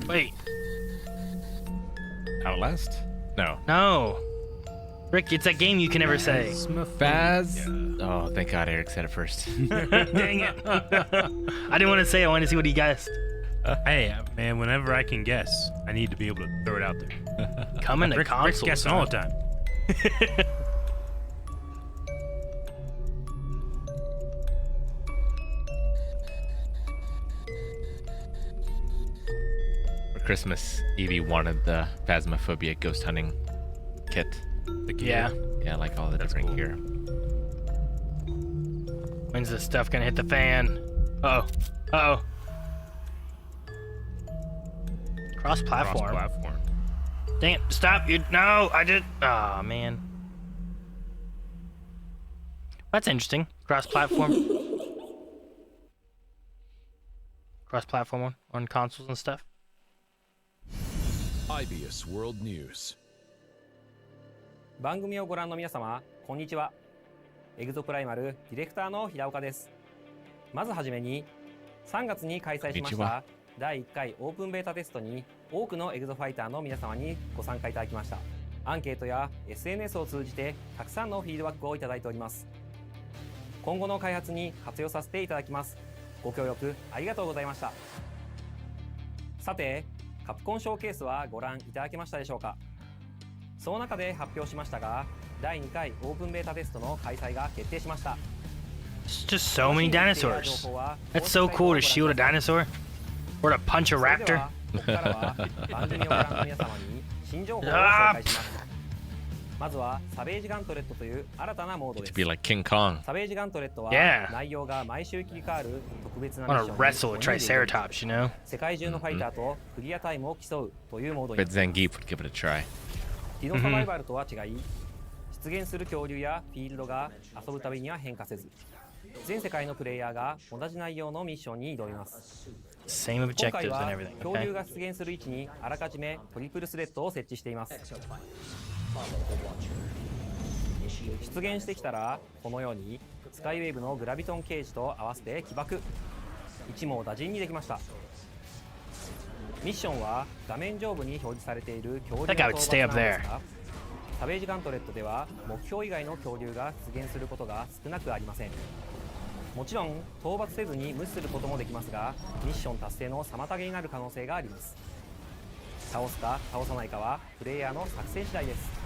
Wait. Outlast? No. No. Rick, it's that game you can never say. Faz? Yeah. Oh, thank God Eric said it first. Dang it. I didn't want to say it. I wanted to see what he guessed. Hey, man, whenever I can guess, I need to be able to throw it out there. Coming to consoles. Rick's guessing all the time. For Christmas, Evie wanted the Phasmophobia ghost hunting kit. The gear. Yeah. Yeah, like all the different gear. When's this stuff gonna hit the fan? Uh-oh. Uh-oh. Cross-platform. Cross-platform. Dang it. Stop. No, I did. Oh, man. That's interesting. Cross-platform. Cross-platform on consoles and stuff. IBS World News. 番組をご覧の皆様、こんにちは。エグゾプライマルディレクターの平岡です。まずはじめに、3月に開催しました第1回オープンベータテストに多くのエグゾファイターの皆様にご参加いただきました。アンケートや SNS を通じてたくさんのフィードバックをいただいております。今後の開発に活用させていただきます。ご協力ありがとうございました。さて、カプコンショーケースはご覧いただけましたでしょうか。その中で発表しましたが、第2回オープンベータテストの開催が決定しました。 It's just so many dinosaurs. That's so cool to shield a dinosaur. Or to punch a raptor. ここからは番組をご覧の皆様に新情報を紹介します。まずはサベージガントレットという新たなモードです。 To be like King Kong. サベージガントレットは内容が毎週切り替わる特別なミッションに wrestle a triceratops, you know? 世界中のファイターとクリアタイムを競うというモードに。 But Zangief would give it a try. ディノサバイバルとは違い、出現する恐竜やフィールドが遊ぶたびには変化せず、全世界のプレイヤーが同じ内容のミッションに挑みます。 Same objectives and everything. 恐竜が出現する位置にあらかじめトリプルスレッドを設置しています。出現してきたらこのようにスカイウェーブのグラビトンケージと合わせて起爆。一網打尽にできました。ミッションは画面上部に表示されている恐竜 That guy の would 討 stay 伐 up なんで there. すが、サベージガントレットでは目標以外の恐竜が出現することが少なくありません。もちろん討伐せずに無視することもできますが、ミッション達成の妨げになる可能性があります。倒すか倒さないかはプレイヤーの作戦次第です。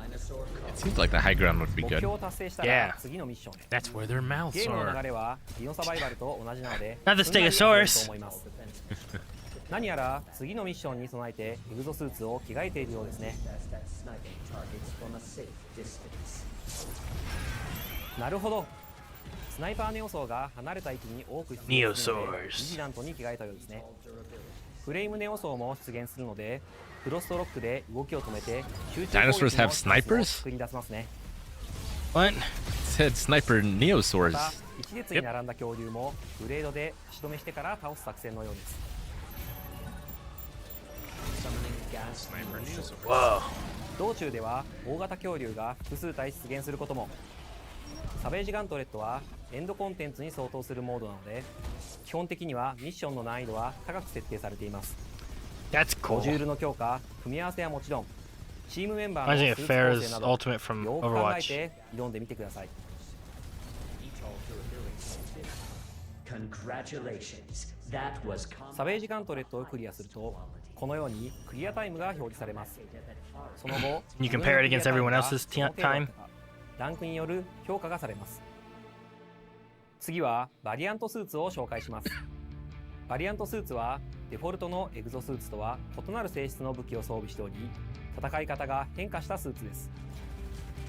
It seems like the high ground would be 目 good. 標を達成したら次のミッションへ。 That's where their ゲ mouths ームの流 are. れはディノサバイバルと同じなので Not the すんなり進める Stegosaurus. と思います。何やら次のミッションに備えてエグゾスーツを着替えているようですね。なるほど。スナイパーネオソーが離れた位置に多く出現するのでビジラントに着替えたようですね。フレームネオソーも出現するのでフロストロックで動きを止めて集中攻撃の Dinosaurs have チャンスを snipers? 作り出せますね。 What? It said sniper ま neosaurs. た一列に並んだ恐竜もブレードで足止めしてから倒す作戦のようです。 Whoa. 道中では大型恐竜が複数体出現することも。サベージガントレットはエンドコンテンツに相当するモードなので、基本的にはミッションの難易度は高く設定されています。 That's モ cool. ジュールの強化、組み合わせはもちろん、チームメンバー Reminds の me ス of ーツ構 Farrah's 成など、 ultimate from よく考え Overwatch. て挑んでみてください。 Congratulations. That was サベージガントレットをクリアすると、このようにクリアタイムが表示されます。その後、 You compare it against everyone else's time? ランクによる評価がされます。次はバリアントスーツを紹介します。バリアントスーツはデフォルトのエグゾスーツとは異なる性質の武器を装備しており、戦い方が変化したスーツです。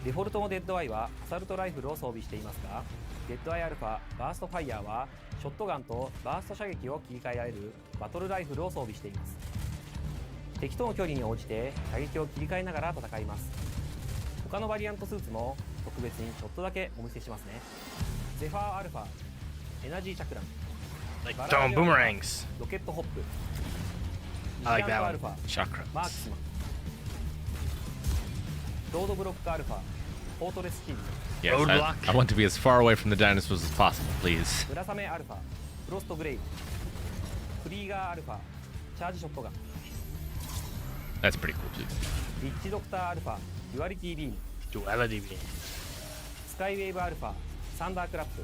デフォルトのデッドアイはアサルトライフルを装備していますが、デッドアイアルファバーストファイヤーはショットガンとバースト射撃を切り替えられるバトルライフルを装備しています。敵との距離に応じて射撃を切り替えながら戦います。他のバリアントスーツも特別にちょっとだけお見せしますね。ゼファーアルファ、エナジーチャクラン、 Like throwing boomerangs. ロケットホップ、 I like that アルファ、 Chakra. マークスマン、ロードブロックアルファ、フォートレスシール Yes, I want to be as far away from the dinosaurs as possible, please. ド、村雨アルファ、フロストグレイブ、フリーガーアルファ、チャージショットガン、 That's pretty cool too. リッチドクターアルファ、デュアリティビーム、 Duality beam. スカイウェーブアルファ、サンダークラップ、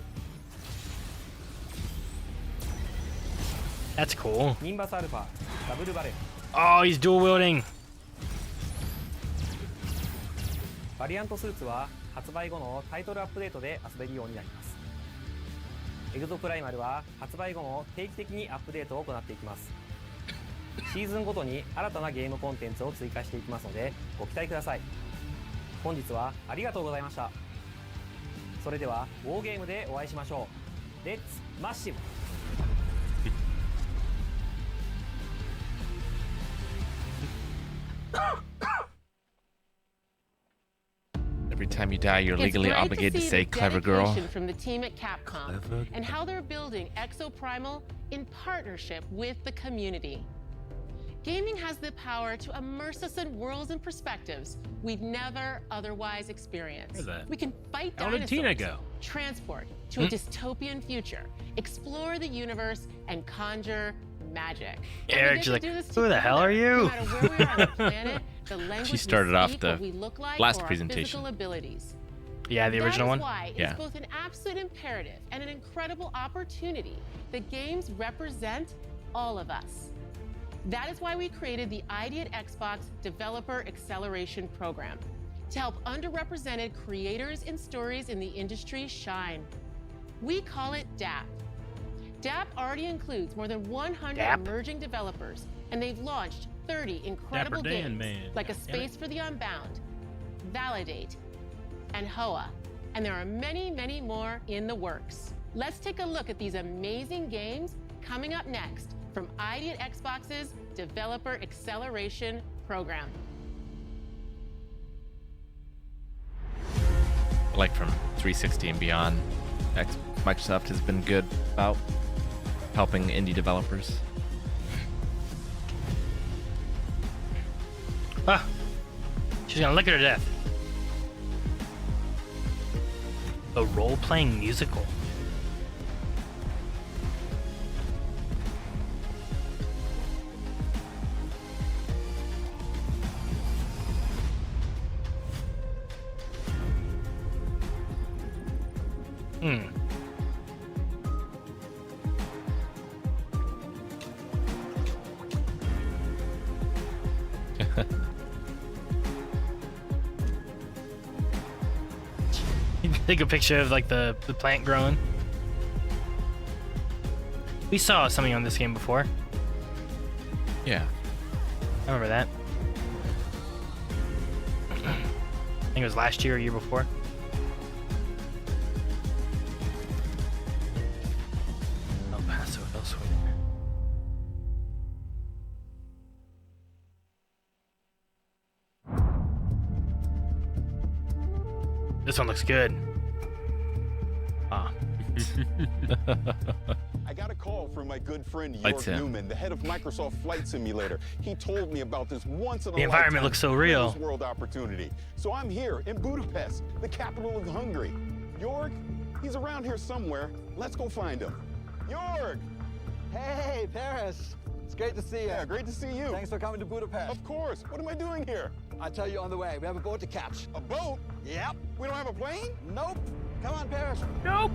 That's cool. ニンバスアルファ、ダブルバレル。 Oh, he's dual wielding. バリアントスーツは発売後のタイトルアップデートで遊べるようになります。エグゾプライマルは発売後も定期的にアップデートを行っていきます。シーズンごとに新たなゲームコンテンツを追加していきますのでご期待ください。本日はありがとうございました。それではウォーゲームでお会いしましょう。レッツマッシブ。 Every time you die, you're legally obligated to say clever girl. From the team at Capcom and how they're building Exoprimal in partnership with the community. Gaming has the power to immerse us in worlds and perspectives we'd never otherwise experience. We can fight How did Tina dinosaurs, go? transport to a dystopian future, explore the universe, and conjure magic. Eric's like, who the hell are you? No matter where we are on the planet, the language She started we off speak, the what we look like, last or our presentation. physical abilities. Yeah, the original one. That is why Yeah. it's both an absolute imperative and an incredible opportunity that games represent all of us. That is why we created the ID at Xbox Developer Acceleration Program to help underrepresented creators and stories in the industry shine. We call it DAP. DAP already includes more than 100 DAP? emerging developers, and they've launched 30 incredible Dapper Dan, games man. like A Damn Space for the Unbound, Validate, and Hoa. And there are many, many more in the works. Let's take a look at these amazing games coming up next from ID at Xbox's Developer Acceleration Program. Like from 360 and beyond, Microsoft has been good about helping indie developers. Ah, she's gonna lick her to death. A role-playing musical. Take a picture of like the plant growing. We saw something on this game before. Yeah. I remember that. I think it was last year or year before. El Paso elsewhere. This one looks good. Ah. I got a call from my good friend Flight York sim. Newman, the head of Microsoft Flight Simulator. He told me about this The environment looks so real. world opportunity. So I'm here in Budapest, the capital of Hungary. York, he's around here somewhere. Let's go find him. York! Hey, Paris. It's great to see you. Yeah, great to see you. Thanks for coming to Budapest. Of course. What am I doing here? I'll tell you on the way. We have a boat to catch. A boat? Yep. We don't have a plane? Nope. Come on, Paris. Nope.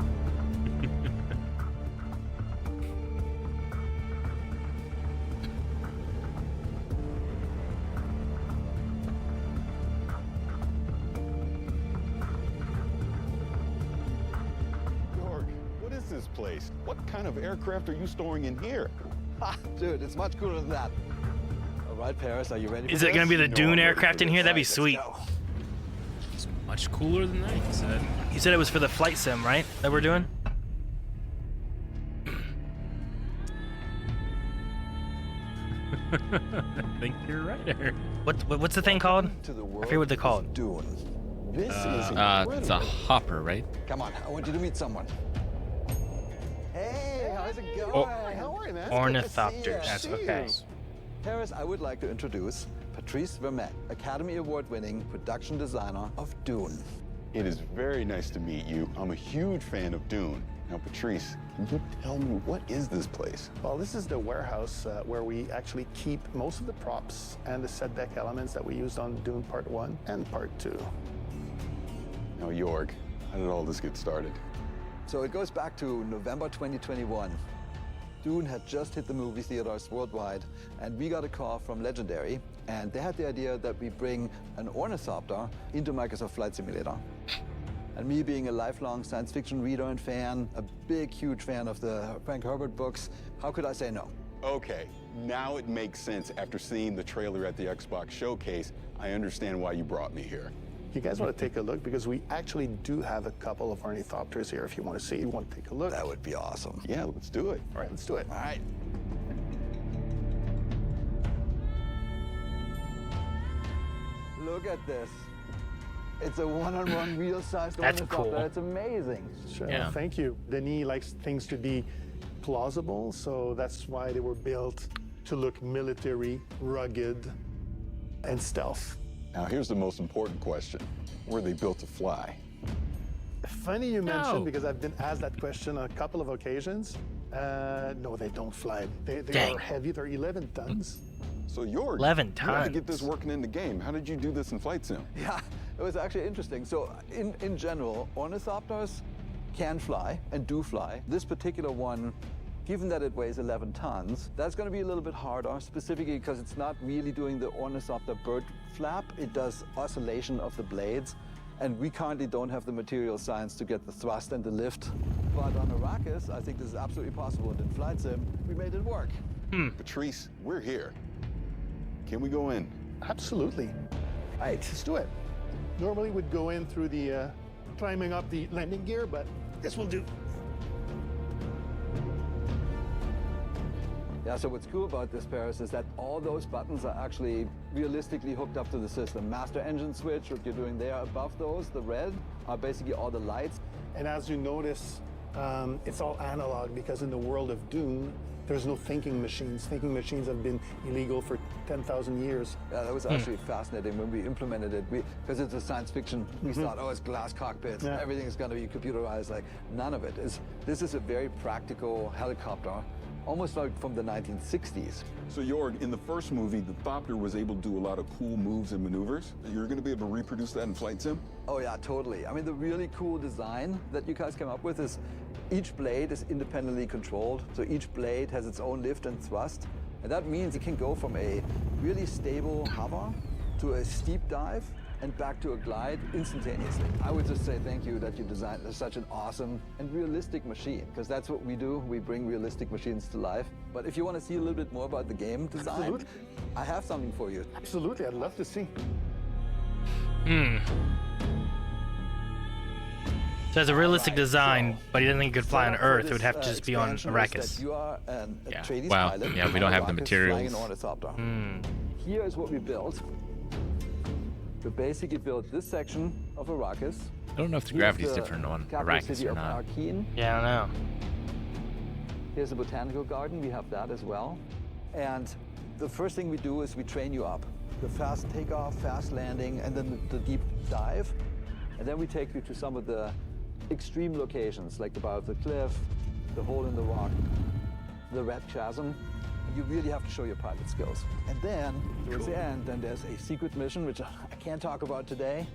York, what is this place? What kind of aircraft are you storing in here? Ha, dude, it's much cooler than that. All right, Paris, are you ready for Is it gonna be the Dune aircraft in here? That'd be sweet. It's much cooler than that, he said. You said it was for the flight sim, right? That we're doing? I think you're right, Eric. What's the thing called? I forget what they call it. Dune. This is it's incredible. a hopper, right? Come on, I want you to meet someone. Hey, how's it going? Oh. How are you, man? Ornithopters. That's Okay. Paris, I would like to introduce Patrice Vermette, Academy Award-winning production designer of Dune. It is very nice to meet you. I'm a huge fan of Dune. Now, Patrice, can you tell me, what is this place? Well, this is the warehouse where we actually keep most of the props and the set deck elements that we used on Dune Part 1 and Part 2. Now, York, how did all this get started? So it goes back to November 2021. Dune had just hit the movie theaters worldwide, and we got a call from Legendary, and they had the idea that we bring an ornithopter into Microsoft Flight Simulator. And me being a lifelong science fiction reader and fan, a big, huge fan of the Frank Herbert books, how could I say no? Okay, now it makes sense after seeing the trailer at the Xbox showcase. I understand why you brought me here. You guys want to take a look? Because we actually do have a couple of ornithopters here if you want to see. You want to take a look? That would be awesome. Yeah, let's do it. All right, let's do it. All right. Look at this. It's a one-on-one real-sized That's ornithopter. cool. It's amazing. Sure, Yeah. thank you. Denis likes things to be plausible, so that's why they were built to look military, rugged, and stealth. Now, here's the most important question. Were they built to fly? Funny you mentioned, because I've been asked that question on a couple of occasions. No, they don't fly. They Dang. are heavy. They're 11 tons. So York, 11 you had to tons. get this working in the game. How did you do this in Flight Sim? Yeah, it was actually interesting. So in general, ornithopters can fly and do fly. This particular one, given that it weighs 11 tons, that's going to be a little bit harder, specifically because it's not really doing the ornithopter bird flap. It does oscillation of the blades. And we currently don't have the material science to get the thrust and the lift. But on Arrakis, I think this is absolutely possible. And in Flight Sim, we made it work. Patrice, we're here. Can we go in? Absolutely. All right, let's do it. Normally we'd go in through the climbing up the landing gear, but this will do. Yeah, so what's cool about this, Paris, is that all those buttons are actually realistically hooked up to the system. Master engine switch, what you're doing there above those, the red, are basically all the lights. And as you notice, it's all analog because in the world of Dune, there's no thinking machines. Thinking machines have been illegal for 10,000 years. Yeah, that was actually fascinating when we implemented it. Because it's a science fiction, we thought, oh, it's glass cockpits, everything's going to be computerized. Like, none of it is. This is a very practical helicopter almost like from the 1960s. So Jorg, in the first movie, the Thopter was able to do a lot of cool moves and maneuvers. You're going to be able to reproduce that in Flight Sim? Oh yeah, totally. I mean, the really cool design that you guys came up with is each blade is independently controlled. So each blade has its own lift and thrust. And that means it can go from a really stable hover to a steep dive and back to a glide instantaneously. I would just say thank you that you designed such an awesome and realistic machine, because that's what we do. We bring realistic machines to life. But if you want to see a little bit more about the game design, Absolutely. I have something for you. Absolutely, I'd love to see. So it's a realistic design, but he doesn't think it could fly on Earth. It would have to just be on Arrakis. You are a Atreides Wow. pilot Yeah, we don't have the on Arrakis flying materials. an ornithopter. Here is what we built. We basically built this section of Arrakis. I don't know if the Here's gravity's the different on capital Arrakis city or of not. Arkeen. Yeah, I don't know. Here's the botanical garden. We have that as well. And the first thing we do is we train you up. The fast takeoff, fast landing, and then the deep dive. And then we take you to some of the extreme locations, like the bow of the cliff, the hole in the rock, the red chasm. You really have to show your pilot skills. And then, towards the end, then there's a secret mission, which I can't talk about today,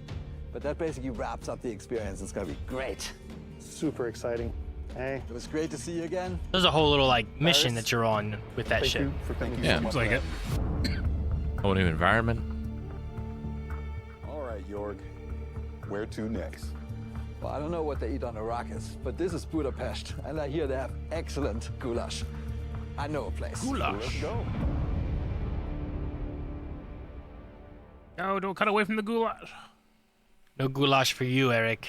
but that basically wraps up the experience. It's gonna be great. Super exciting. Hey. It was great to see you again. There's a whole little like mission that you're on with that Thank ship. you for coming. Yeah, so much. like it. Whole new environment. All right, Jorg. Where to next? Well, I don't know what they eat on Arrakis, but this is Budapest, and I hear they have excellent goulash. I know a place. Goulash. Let's go. No, don't cut away from the goulash. No goulash for you, Eric.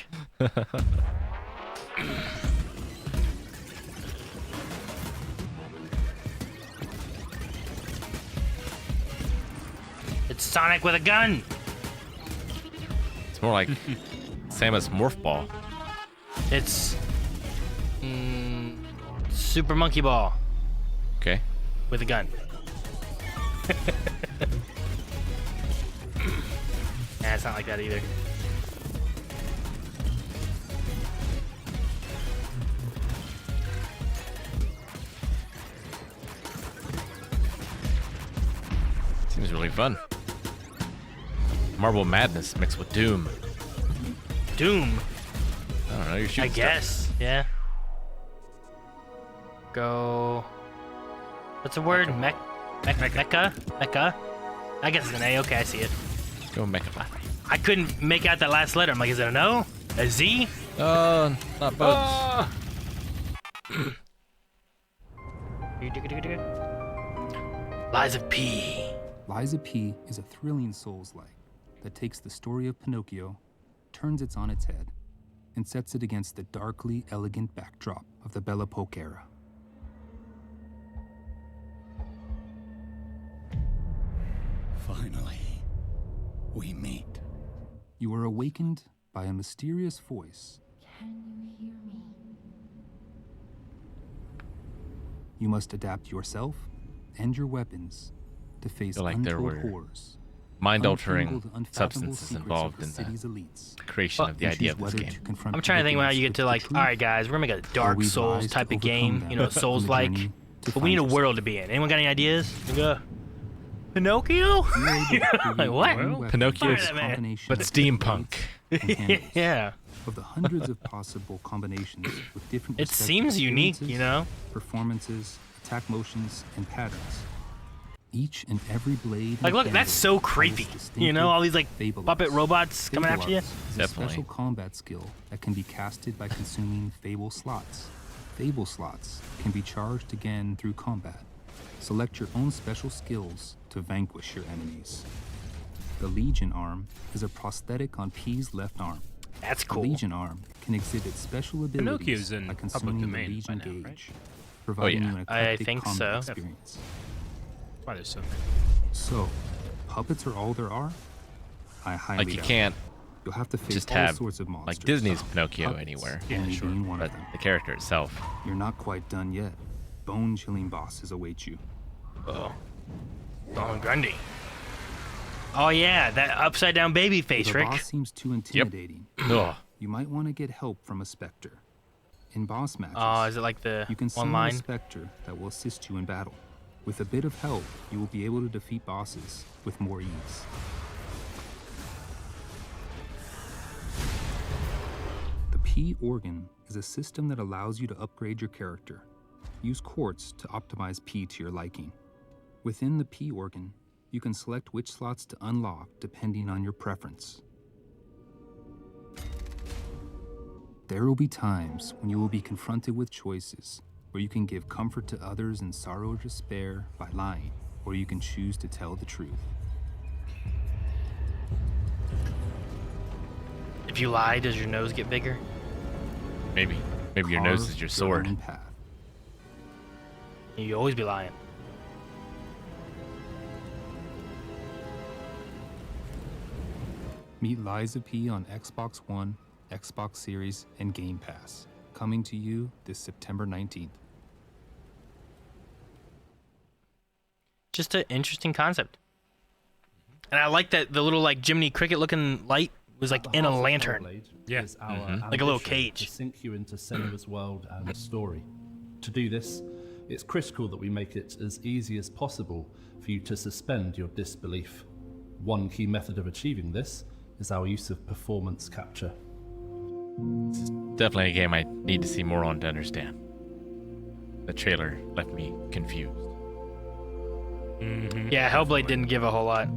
It's Sonic with a gun. It's more like Samus Morph Ball. It's Super Monkey Ball Okay. with a gun. Nah, it's not like that either. Seems really fun. Marble Madness mixed with Doom. Doom. I don't know. You're I shooting guess. Yeah. Go. What's the word? Mecha? I guess it's an A. Okay, I see it. Stuff. Go Mecha. I couldn't make out that last letter. I'm like, is it an O? A Z? Oh, not boats. Lies of P. Lies of P is a thrilling Souls-like that takes the story of Pinocchio, turns it on its head, and sets it against the darkly elegant backdrop of the Belle Epoque era. Finally, we meet. You are awakened by a mysterious voice. Can you hear me? You must adapt yourself and your weapons to face Feel like there untold were horrors, mind-altering untangled, unfathomable substances secrets involved of the in city's the elites. creation of the And idea choose of this whether game. to confront I'm trying to think when predicaments you get with to the like, truth, all right, guys, we're gonna make a or Dark we Souls rise to type of overcome game, them you know, on the Souls-like. journey to But we need a find world to be in. Anyone got any ideas? Pinocchio? Like what? Pinocchio's, Fire that man. but steampunk. Yeah. Of the hundreds of possible combinations with different It respective seems unique, experiences, you know? performances, attack motions, and patterns. Each and every blade. Like, and look, that's so candle has creepy. its You know, all these like distinctive puppet fable robots coming Fable after you. arts is a Definitely. special combat skill that can be casted by consuming Fable slots. Fable slots can be charged again through combat. Select your own special skills to vanquish your enemies. The Legion arm is a prosthetic on P's left arm. That's cool. The Legion arm can exhibit special Pinocchio's abilities in by public consuming the domain Legion by now, right? gauge, providing yeah. you an I eclectic think combat so. experience. Why there's so many. So, puppets are all there are? I highly Like you doubt can't it. You'll have to face just all have sorts of monsters. like Disney's Pinocchio Puppets anywhere. only being one But of them. the character itself. You're not quite done yet. Bone-chilling bosses await you. Oh. Don Grundy. Oh yeah, that upside down baby face, If the Rick. boss seems too intimidating, Ugh. you might want to get help from a specter. In boss matches, is it like the you can summon online? a specter that will assist you in battle. With a bit of help, you will be able to defeat bosses with more ease. The P organ is a system that allows you to upgrade your character. Use quartz to optimize P to your liking. Within the P organ, you can select which slots to unlock depending on your preference. There will be times when you will be confronted with choices where you can give comfort to others in sorrow or despair by lying, or you can choose to tell the truth. If you lie, does your nose get bigger? Maybe your nose is your sword. Own path. You always be lying. Meet Liza P on Xbox One, Xbox Series, and Game Pass. Coming to you this September 19th. Just an interesting concept. And I like that the little like Jiminy Cricket looking light was like in a lantern. Yeah. Is our Like a little ambition cage. To sink you into Senua's world and story. To do this, it's critical that we make it as easy as possible for you to suspend your disbelief. One key method of achieving this is our use of performance capture. This is definitely a game I need to see more on to understand. The trailer left me confused. Yeah, Hellblade didn't give a whole lot.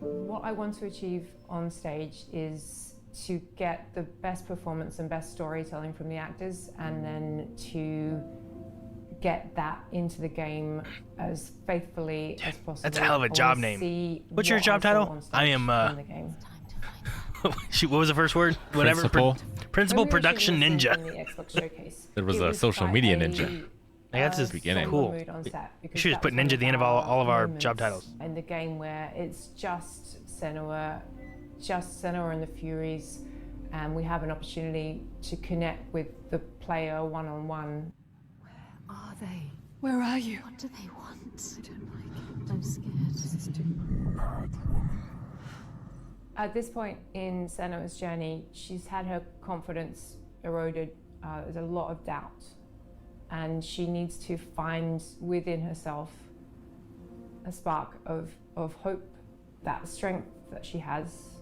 What I want to achieve on stage is to get the best performance and best storytelling from the actors, and then to get that into the game as faithfully as possible. That's a hell of a job name. What's your job title? I am Shoot, what was the first word? Whatever. Principal Production Ninja. There was a social media ninja. That's his beginning. Cool. You should just put ninja at the end of all of our job titles. In the game where it's just Senua and the Furies, and we have an opportunity to connect with the player one-on-one. Are they? Where are you? What do they want? I don't like it. I'm scared. This is too bad. At this point in Senua's journey, she's had her confidence eroded. There's a lot of doubt. And she needs to find within herself a spark of hope, that strength that she has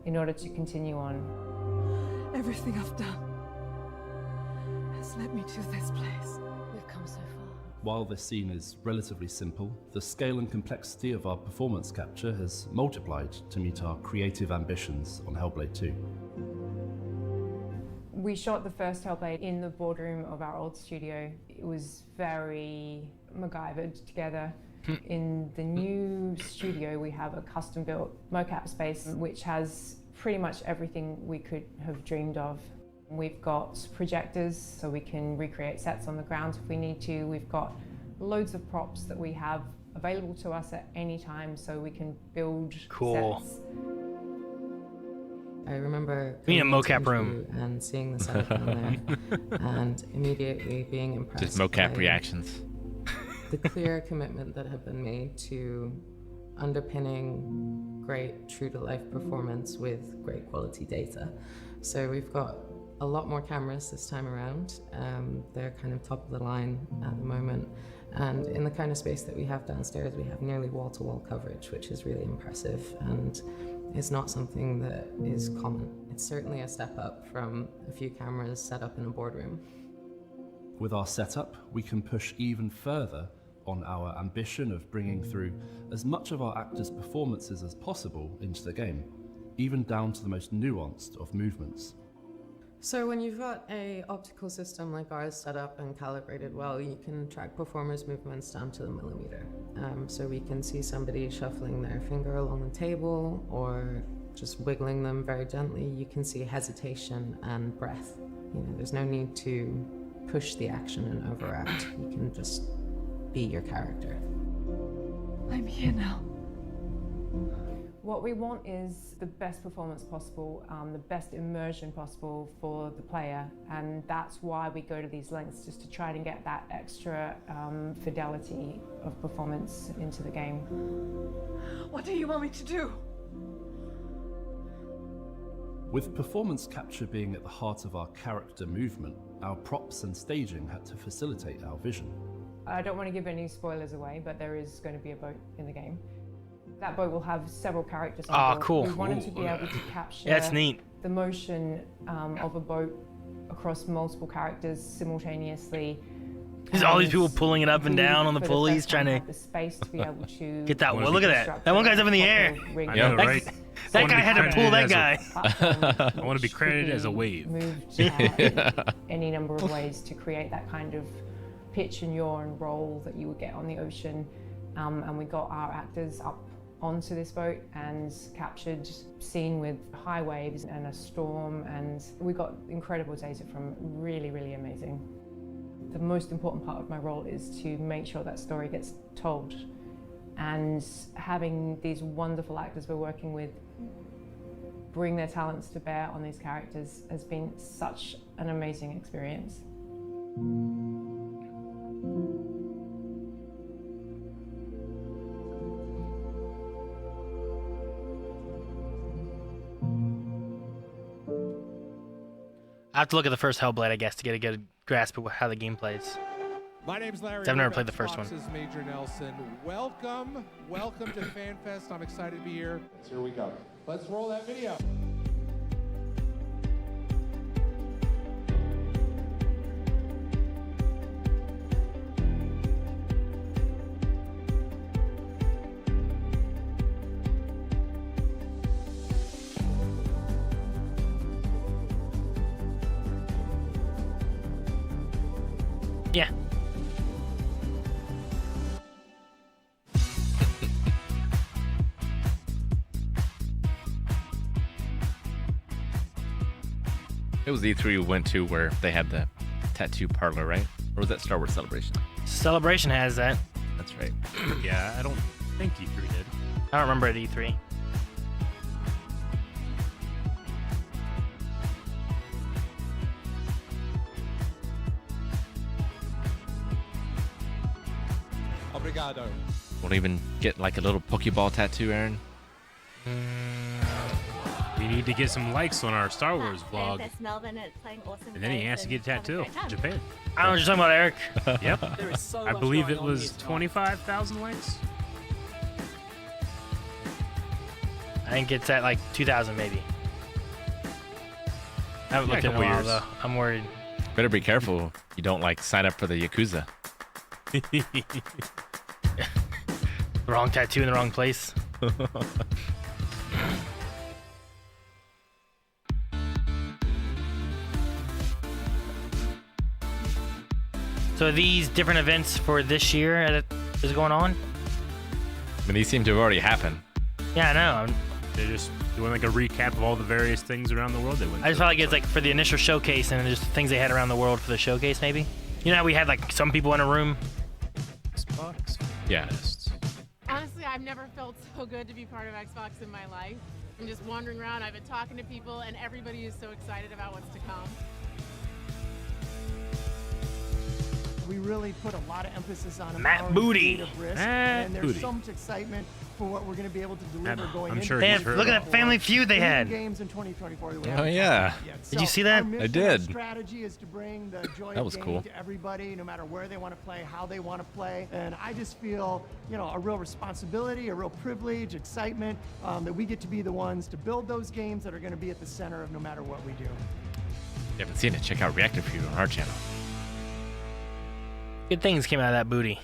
in order to continue on. Everything I've done has led me to this place. We've come so far. While this scene is relatively simple, the scale and complexity of our performance capture has multiplied to meet our creative ambitions on Hellblade 2. We shot the first Hellblade in the boardroom of our old studio. It was very MacGyvered together. In the new studio, we have a custom-built mocap space, which has pretty much everything we could have dreamed of. We've got projectors, so we can recreate sets on the ground if we need to. We've got loads of props that we have available to us at any time, so we can build sets. I remember We need a coming mocap into room. interview and seeing the setup down there, and immediately being impressed. Just mocap by reactions. The clear commitment that had been made to underpinning great true-to-life performance with great quality data. So we've got a lot more cameras this time around. They're kind of top of the line at the moment. And in the kind of space that we have downstairs, we have nearly wall-to-wall coverage, which is really impressive. And is not something that is common. It's certainly a step up from a few cameras set up in a boardroom. With our setup, we can push even further on our ambition of bringing through as much of our actors' performances as possible into the game, even down to the most nuanced of movements. So when you've got a optical system like ours set up and calibrated well, you can track performers' movements down to the millimeter. So we can see somebody shuffling their finger along the table or just wiggling them very gently. You can see hesitation and breath. There's no need to push the action and overact. You can just be your character. I'm here now. What we want is the best performance possible, the best immersion possible for the player, and that's why we go to these lengths, just to try and get that extra fidelity of performance into the game. What do you want me to do? With performance capture being at the heart of our character movement, our props and staging had to facilitate our vision. I don't want to give any spoilers away, but there is going to be a boat in the game. That boat will have several characters on board. Cool. We wanted to be able to capture That's neat. the motion of a boat across multiple characters simultaneously. There's all these people pulling it up and down on the pulleys, trying to the space to be able to get that one. Look at that. That one guy's up in the air. I know, right? That guy had to pull that guy. I want to be credited as a wave. Moved any number of ways to create that kind of pitch and yaw and roll that you would get on the ocean. And we got our actors up onto this boat and captured scene with high waves and a storm, and we got incredible data from really, really amazing. The most important part of my role is to make sure that story gets told, and having these wonderful actors we're working with bring their talents to bear on these characters has been such an amazing experience. I have to look at the first Hellblade, I guess, to get a good grasp of how the game plays. My name's Larry. I've never played the first one. This is Major Nelson. Welcome to FanFest. I'm excited to be here. Here we go. Let's roll that video. Yeah. It was the E3 we went to where they had the tattoo parlor, right? Or was that Star Wars Celebration? Celebration has that. That's right. Yeah, I don't think E3 did. I don't remember at E3. Obrigado. Won't even get like a little Pokeball tattoo, Aaron? We need to get some likes on our Star Wars vlog. Fanfest Melbourne is playing awesome And then he has to get a tattoo. Japan. I don't know what you're talking about, Eric. Yep. There is so I much believe going it on was here tonight. 25,000 likes. I think it's at like 2,000 maybe. I haven't Yeah, looked a in a couple while years. though. I'm worried. Better be careful you don't like sign up for the Yakuza. Wrong tattoo in the wrong place. So are these different events for this year that is going on? I mean, these seem to have already happened. Yeah, I know. They're just doing like a recap of all the various things around the world they went I just felt like it's like for the initial showcase and then just things they had around the world for the showcase maybe. You know how we had like some people in a room? Xbox. Yeah. Honestly, I've never felt so good to be part of Xbox in my life. I'm just wandering around. I've been talking to people, and everybody is so excited about what's to come. We really put a lot of emphasis on Matt empowering Booty. creative risk, Matt and there's Booty. so much excitement for what we're going to be able to deliver going I'm into sure he's heard Look at that Family Feud they had. games in 2024 that we Oh, haven't yeah. talked about yet. Did you So see that? our mission, I did. Our strategy is to bring the joy That of was gaming cool. to everybody, no matter where they want to play, how they want to play. And I just feel, a real responsibility, a real privilege, excitement that we get to be the ones to build those games that are going to be at the center of no matter what we do. If you haven't seen it, check out Reactive Review on our channel. Good things came out of that booty.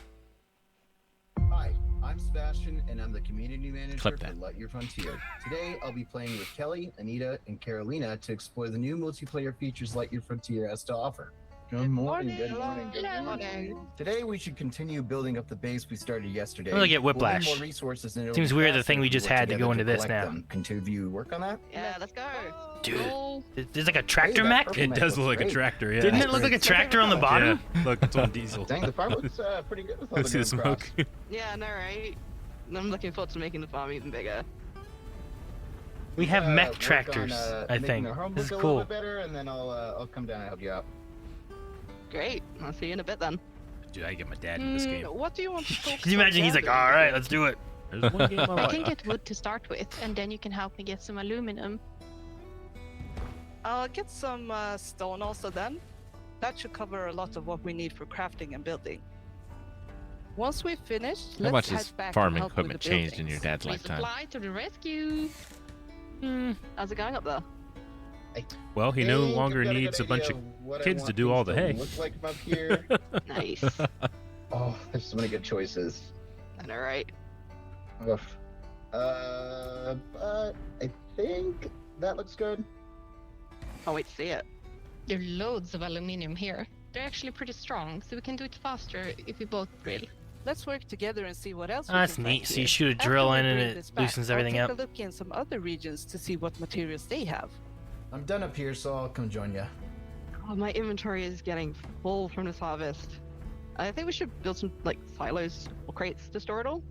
Hi, I'm Sebastian, and I'm the community manager for Clip that. Lightyear Frontier. Today, I'll be playing with Kelly, Anita, and Carolina to explore the new multiplayer features Lightyear Frontier has to offer. Good morning, good morning, good morning. Today, we should continue building up the base we started yesterday. I'm gonna get We'll need whiplash. more resources and it'll Seems be weird the faster thing we if just work had to together go into this collect now. them. Can two of you work on that? Yeah, let's go. Dude, there's like a tractor that mech? purple It mech does looks look like a great. tractor, yeah. Didn't it look like a tractor on the bottom? Yeah, look, it's on diesel. Dang, the farm looks pretty good with all Let's the see the gun smoke. crops. Yeah, I know, right? I'm looking forward to making the farm even bigger. We have Work mech on, tractors, I making think. the home This is look a little cool. bit better, and then I'll come down and help you out. Great. I'll see you in a bit then. Dude, I get my dad in this game. What do you want to focus Can you imagine? He's like, all right, let's do it. There's one game I I like. can get wood to start with, and then you can help me get some aluminum. I'll get some stone also then. That should cover a lot of what we need for crafting and building. Once we've finished, How much let's has head back farming and help with equipment the changed in your buildings. dad's lifetime? Resupply to the rescue. How's it going up there? Well, he no think longer I've got a needs a good bunch idea of what I kids to want do all things the to hay. Look like from up here. Nice. Oh, there's so many good choices. I know, right? Oof. But I think that looks good. Can't wait to see it. There are loads of aluminium here. They're actually pretty strong, so we can do it faster if we both drill. Let's work together and see what else. That's we can neat. find So here. you shoot a After drill we in and bring it this back, loosens everything I'll up. take a look in some other regions to see what materials they have. I'm done up here, so I'll come join you. Oh, my inventory is getting full from this harvest. I think we should build some like silos or crates to store it all.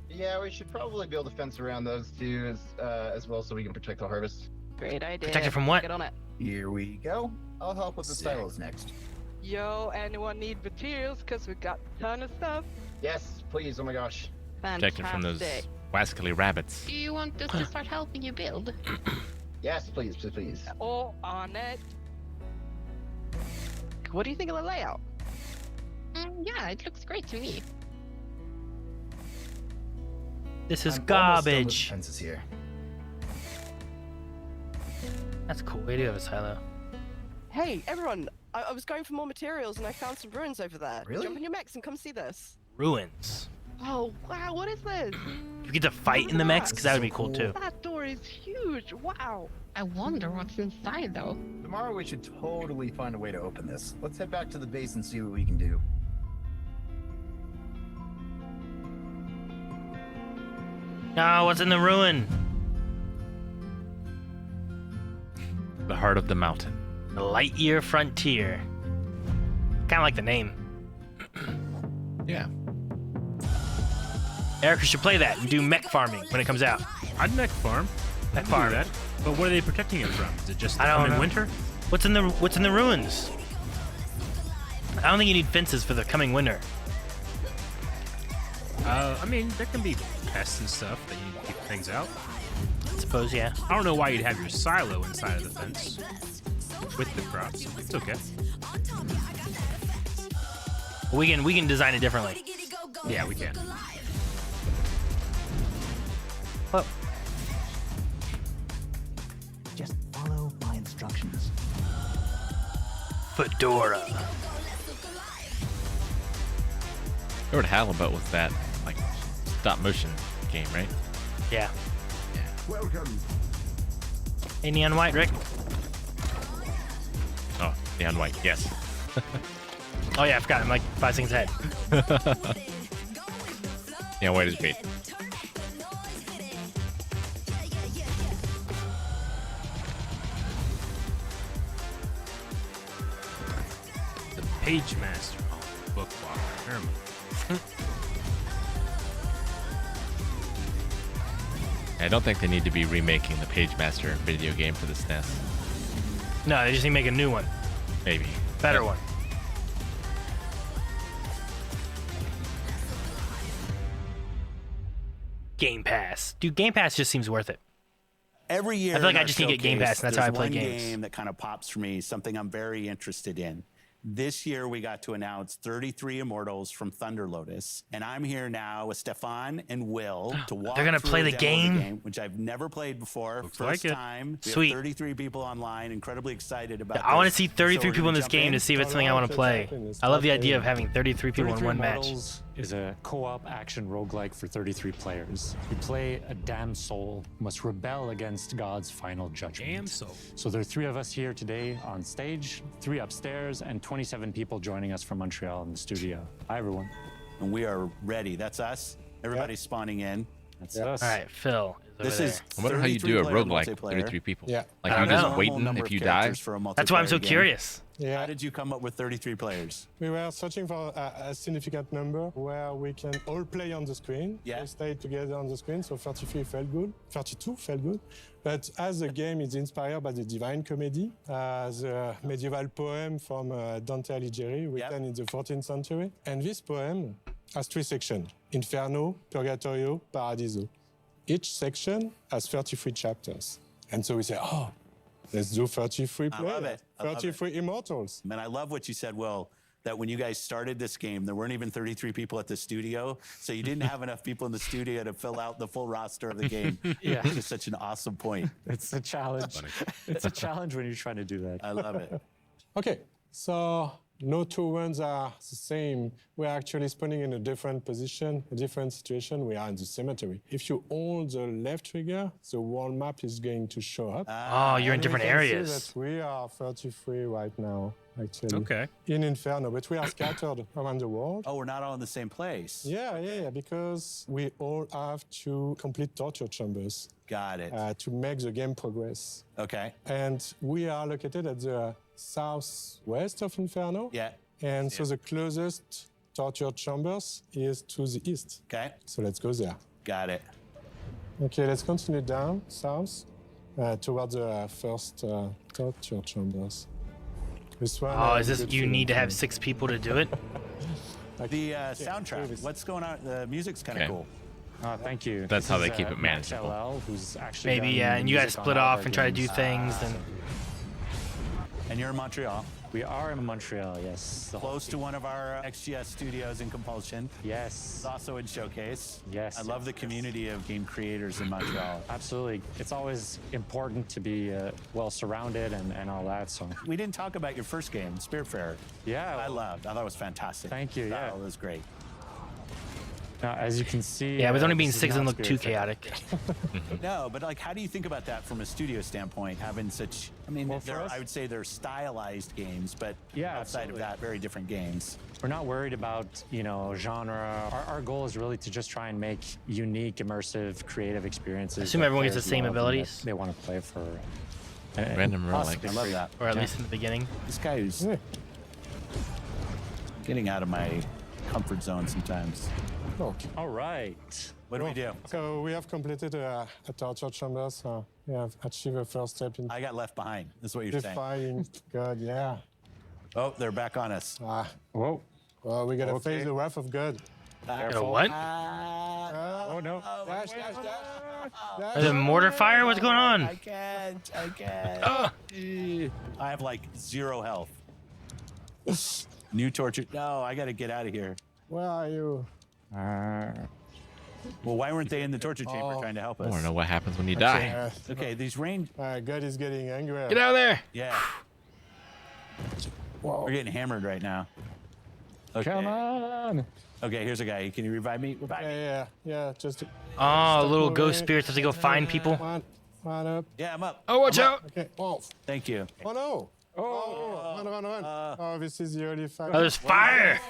Yeah, we should probably build a fence around those two as well, so we can protect the harvest. Great idea. Protect it from what? Get on it. Here we go. I'll help with the silos next. Yo, anyone need materials? Cause we got a ton of stuff. Yes, please. Oh my gosh. Protected from those Fantastic. wascally rabbits. Do you want us to start helping you build? Yes, please, please, please. All on it. What do you think of the layout? Yeah, it looks great to me. This is I'm almost done with the garbage. fences here. That's cool. We do have a silo. Hey, everyone! I was going for more materials and I found some ruins over there. Really? Jump in your mechs and come see this. Ruins. Oh, wow, what is this? You get to fight in the mechs? Because that would be cool too. That door is huge. Wow. I wonder what's inside though. Tomorrow we should totally find a way to open this. Let's head back to the base and see what we can do. No, what's in the ruin? The heart of the mountain. The Lightyear Frontier. Kind of like the name. Yeah. Eric, you should play that and do mech farming when it comes out. I'd mech farm. Mech I'd do farm. that. But what are they protecting it from? Is it just I don't come in know. winter? What's in the ruins? I don't think you need fences for the coming winter. I mean, there can be pests and stuff that you keep things out. I suppose, yeah. I don't know why you'd have your silo inside of the fence with the crops. It's okay. We can design it differently. Yeah, we can. Oh. Just follow my instructions. Fedora. Lord Halibut was that like stop motion game, right? Yeah. Welcome. Hey, Neon White, Rick. Oh, Neon White, yes. Oh yeah, I forgot. I'm like 5 seconds ahead. Neon White is great. The Page Master. Oh, book walker. Never mind. I don't think they need to be remaking the Page Master video game for the SNES. No, they just need to make a new one. Maybe. Better one. Game Pass. Dude, Game Pass just seems worth it. Every year, I feel like in I our just need to get Game Pass, and that's how I showcase, play there's games. one game that kind of pops for me, something I'm very interested in. This year, we got to announce 33 Immortals from Thunder Lotus, and I'm here now with Stefan and Will to walk They're gonna through play a the demo of game? which I've never played before. Looks First like it. time. We Sweet. have 33 people online. Incredibly excited about I want to this. see So 33 we're people in gonna this jump game to see if it's something I want to play. I love the idea of having 33 people in one match. Immortals is a co-op action roguelike for 33 players. You play a damned soul who must rebel against God's final judgment. Damn soul. So there are 3 of us here today on stage, 3 upstairs, and 27 people joining us from Montreal in the studio. Hi, everyone. And we are ready. That's us. Everybody's spawning in. That's us. All right, Phil. This over is there. I wonder how you do a 33 roguelike, multiplayer. 33 people. Yeah. Like I you're don't just know. waiting Number if of you die. characters for a That's why I'm so multiplayer game. curious. Yeah. How did you come up with 33 players? We were searching for a significant number where we can all play on the screen. Yeah. We stay together on the screen, so 33 felt good. 32 felt good. But as the game is inspired by the Divine Comedy, the medieval poem from Dante Alighieri, written in the 14th century. And this poem has 3 sections: Inferno, Purgatorio, Paradiso. Each section has 33 chapters. And so we say, oh, Let's do 33 I players. love it. I love it. 33 Immortals. Man, I love what you said, Will, that when you guys started this game, there weren't even 33 people at the studio. So you didn't have enough people in the studio to fill out the full roster of the game. Yeah. Which is such an awesome point. It's a challenge. It's a challenge when you're trying to do that. I love it. Okay, so no two runs are the same. We're actually spawning in a different position, a different situation. We are in the cemetery. If you hold the left trigger, the world map is going to show up. Oh, you're in And different we can see areas. that we are 33 right now, actually. Okay. In Inferno, but we are scattered around the world. Oh, we're not all in the same place. Yeah, because we all have to complete torture chambers. Got it. To make the game progress. Okay. And we are located at the southwest of Inferno. Yeah. And so the closest torture chambers is to the east. Okay. So let's go there. Got it. Okay, let's continue down south towards the first torture chambers. This one. Oh, is this? You need to have 6 people to do it. The soundtrack, what's going on? The music's kind of cool. Thank you. That's This how is, they keep it Max manageable. LL, who's actually Maybe, done yeah, and you guys music on split all off of and our try to do games. things. And And you're in Montreal. We are in Montreal, yes. The whole Close to one of our XGS studios in Compulsion. Yes. It's also in Showcase. Yes. I love the community of game creators in Montreal. Absolutely. It's always important to be well surrounded and all that. So We didn't talk about your first game, Spiritfarer. yeah, I loved. I thought it was fantastic. Thank you, yeah. It was great. now, as you can see, yeah, with only being this is 6 doesn't not look too Spiritfarer. chaotic. No, but like, how do you think about that from a studio standpoint? Having such, I mean, Well, for us- I would say they're stylized games, but Yeah, outside absolutely. of that, very different games. We're not worried about, genre. Our goal is really to just try and make unique, immersive, creative experiences. I assume that everyone gets the players same love and that abilities? they want to play for. Random roll, us. like- I love that. Or at Yeah. least in the beginning. This guy who's getting out of my comfort zone sometimes. Okay. All right. What do we do? So we have completed a torture chamber. So we have achieved a first step in I got left behind. That's what you're saying. defying God. Yeah. Oh, they're back on us. Whoa. Well, we gotta Okay. face the wrath of God. What? Oh no. Dash, dash, dash. Is it mortar fire? What's going on? I can't. I have like 0 health. New torture. No, I got to get out of here. Where are you? Well, why weren't they in the torture chamber trying to help I us? want to know what happens when you die. Okay, these range. God is getting angry. Get out of there! Yeah. Whoa. We're getting hammered right now. Okay. Come on. Okay, here's a guy. Can you revive me? Revive me. Yeah. Just. Oh, little moving. ghost spirits have to go find people. One up. Yeah, I'm up. Oh, watch I'm up. out! Okay. Oh. Thank you. Oh no. Run. Oh, this is the holy fire. Oh, there's fire!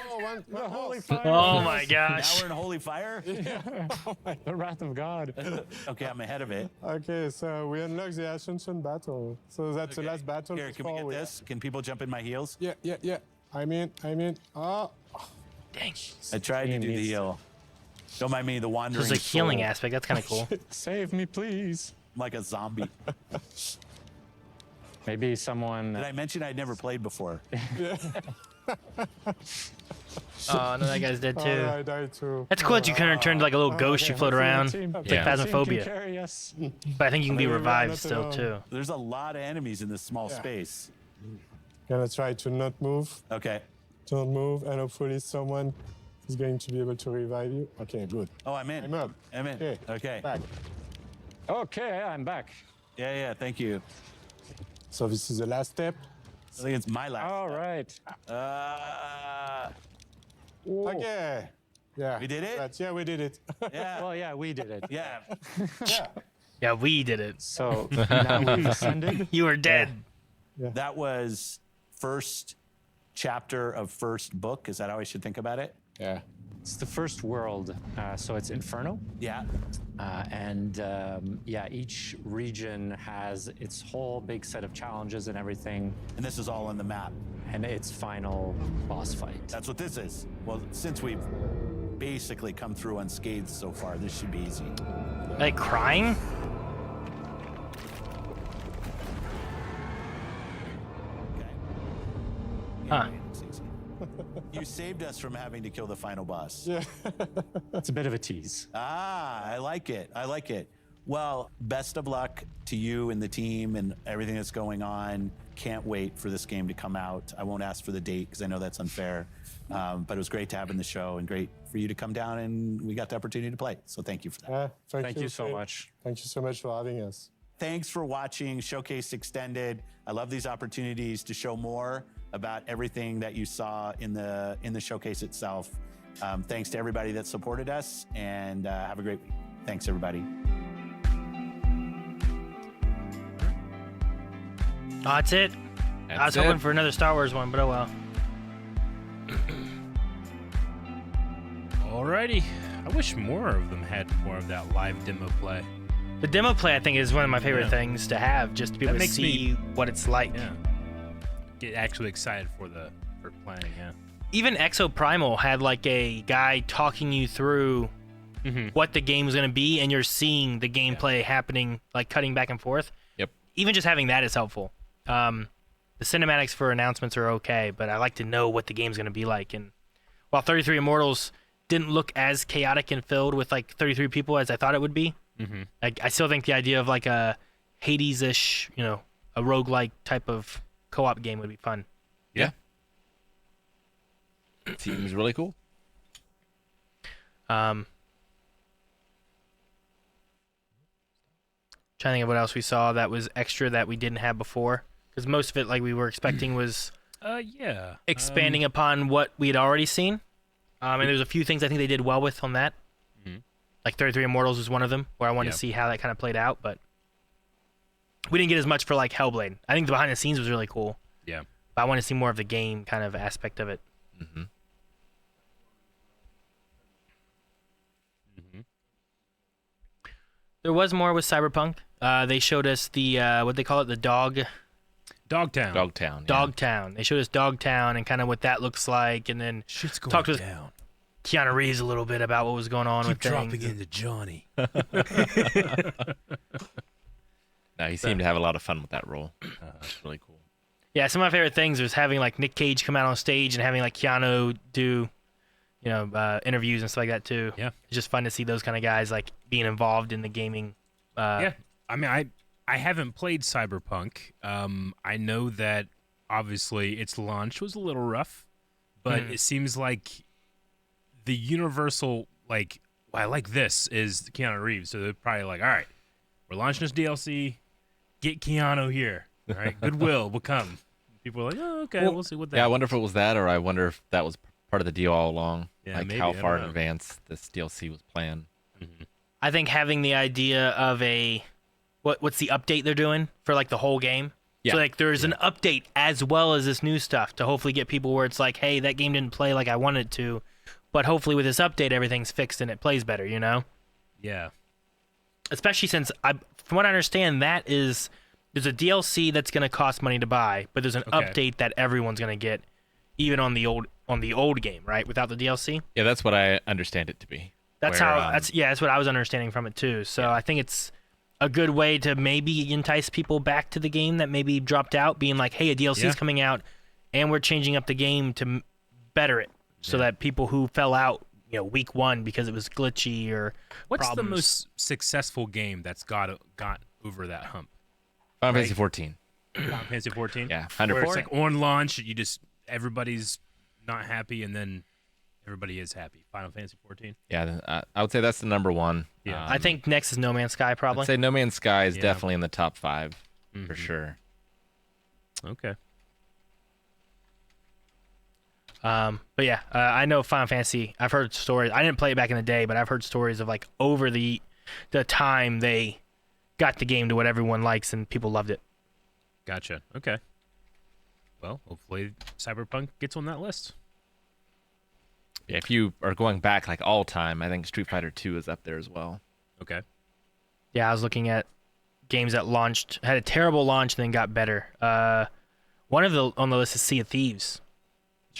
The holy Oh my Now gosh. we're in holy fire? The wrath of God. Okay, I'm ahead of it. Okay, so we unlock the Ascension battle. So that's the last battle. Here, can we before get this? Can people jump in my heels? Yeah. I'm in. Oh. Dang. I tried to do the heal. Don't mind me, the wandering There's a healing soul. aspect. That's kind of cool. Save me, please. I'm like a zombie. Maybe someone. Did I mention I'd never played before? Oh, no, that guy's dead Oh, too. I died too. That's cool that you kind of turned like a little ghost you float around. It's like Yeah. Phasmophobia. Carry us. But I think you can be Maybe we're revived not still alone. too. There's a lot of enemies in this small space. Gonna try to not move. Okay. Don't move, and hopefully someone is going to be able to revive you. Okay, good. Oh, I'm in. I'm up. I'm in. Okay. Okay. Back. Okay, I'm back. Yeah, thank you. So this is the last step. I think it's my last. All right. Okay. Yeah. We did it? Yeah, we did it. Yeah. Well, yeah, we did it. Yeah. Yeah, we did it. So now we've ascended. You were dead. That was first chapter of first book. Is that how I should think about it? Yeah. It's the first world, so it's Inferno. Yeah. Each region has its whole big set of challenges and everything, And this is all on the map. and its final boss fight. That's what this is. Well, since we've basically come through unscathed so far, this should be easy. Like crying? Huh. You saved us from having to kill the final boss. Yeah. It's a bit of a tease. Ah, I like it. I like it. Well, best of luck to you and the team and everything that's going on. Can't wait for this game to come out. I won't ask for the date because I know that's unfair. But it was great to have in the show and great for you to come down and we got the opportunity to play. So thank you for that. Thank you so much. Thank you so much for having us. Thanks for watching Showcase Extended. I love these opportunities to show more about everything that you saw in the showcase itself. Thanks to everybody that supported us and have a great week. Thanks, everybody. Oh, that's it. I was hoping for another Star Wars one, but oh well. Alrighty. I wish more of them had more of that live demo play. The demo play, I think, is one of my favorite things to have, just to be able to see what it's like. Yeah. Get actually excited for playing, yeah. Even Exoprimal had like a guy talking you through what the game was going to be, and you're seeing the gameplay happening, like cutting back and forth. Yep. Even just having that is helpful. The cinematics for announcements are okay, but I like to know what the game's going to be like. And while 33 Immortals didn't look as chaotic and filled with like 33 people as I thought it would be, like I still think the idea of like a Hades-ish, a roguelike type of co-op game would be fun. Yeah. It seems really cool. Trying to think of what else we saw that was extra that we didn't have before, because most of it, like we were expecting, was expanding upon what we had already seen. And there's a few things I think they did well with on that. Like 33 Immortals was one of them, where I wanted to see how that kind of played out, but we didn't get as much for like Hellblade. I think the behind the scenes was really cool. Yeah. But I want to see more of the game kind of aspect of it. There was more with Cyberpunk. They showed us the what they call it, the Dogtown. Dogtown. Dogtown. They showed us Dogtown and kind of what that looks like, and then talked with Keanu Reeves a little bit about what was going on with dropping things. into Johnny. No, he seemed to have a lot of fun with that role. It's really cool. Yeah, some of my favorite things was having like Nick Cage come out on stage and having like Keanu do, interviews and stuff like that too. Yeah, it's just fun to see those kind of guys like being involved in the gaming. Yeah, I mean, I haven't played Cyberpunk. I know that obviously its launch was a little rough, but it seems like the universal I like this is Keanu Reeves. So they're probably like, all right, we're launching this DLC. Get Keanu here. All right, goodwill will come. People are like, oh, okay, we'll see what that. Yeah, I wonder if it was that, or I wonder if that was part of the deal all along. Yeah, like maybe, how I far don't in know. advance this DLC was planned. I think having the idea of what's the update they're doing for like the whole game. Yeah. So like there's an update as well as this new stuff to hopefully get people where it's like, hey, that game didn't play like I wanted it to, but hopefully with this update everything's fixed and it plays better, Yeah. Especially since from what I understand, there's a DLC that's going to cost money to buy, but there's an update that everyone's going to get, even on the old game, right? Without the DLC. Yeah, that's what I understand it to be. That's that's what I was understanding from it too. So I think it's a good way to maybe entice people back to the game that maybe dropped out, being like, hey, a DLC is coming out, and we're changing up the game to better it, so that people who fell out, week one because it was glitchy or What's problems. the most successful game that's got over that hump? Final Fantasy 14. Final Fantasy 14? Yeah, Where 100%. it's like on launch, everybody's not happy, and then everybody is happy. Final Fantasy 14? Yeah, I would say that's the number one. Yeah. I think next is No Man's Sky, probably. I'd say No Man's Sky is definitely in the top 5 for sure. Okay. But yeah, I know Final Fantasy. I've heard stories. I didn't play it back in the day, but I've heard stories of like over the time they got the game to what everyone likes and people loved it. Gotcha. Okay. Well, hopefully Cyberpunk gets on that list. Yeah, if you are going back like all time, I think Street Fighter 2 is up there as well. Okay. Yeah, I was looking at games that had a terrible launch and then got better. One of on the list is Sea of Thieves,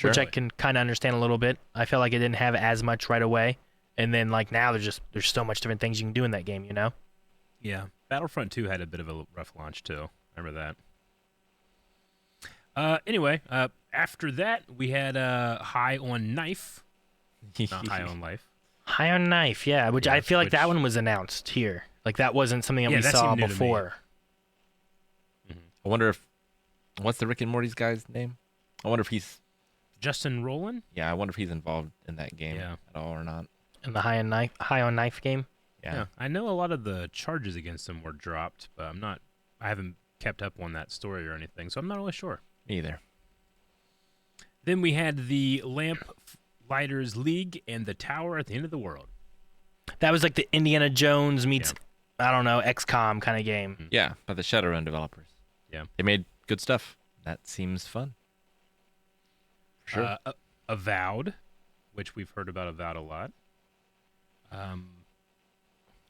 which I can kind of understand a little bit. I felt like it didn't have as much right away, and then like now there's so much different things you can do in that game, Yeah. Battlefront 2 had a bit of a rough launch too. Remember that. Anyway, after that we had High on Knife. Not High on Life. High on Knife, yeah, which I feel like that one was announced here. Like that wasn't something that we that saw seemed new to me. before. I wonder if what's the Rick and Morty's guy's name? I wonder if he's Justin Roiland. Yeah, I wonder if he's involved in that game Yeah. at all or not. In the high on knife game. Yeah. I know a lot of the charges against him were dropped, but I haven't kept up on that story or anything, so I'm not really sure. Me either. Then we had the Lamplighters League and the Tower at the End of the World. That was like the Indiana Jones meets, I don't know, XCOM kind of game. Yeah, by the Shadowrun developers. Yeah. They made good stuff. That seems fun. Sure. Avowed, which we've heard about Avowed a lot.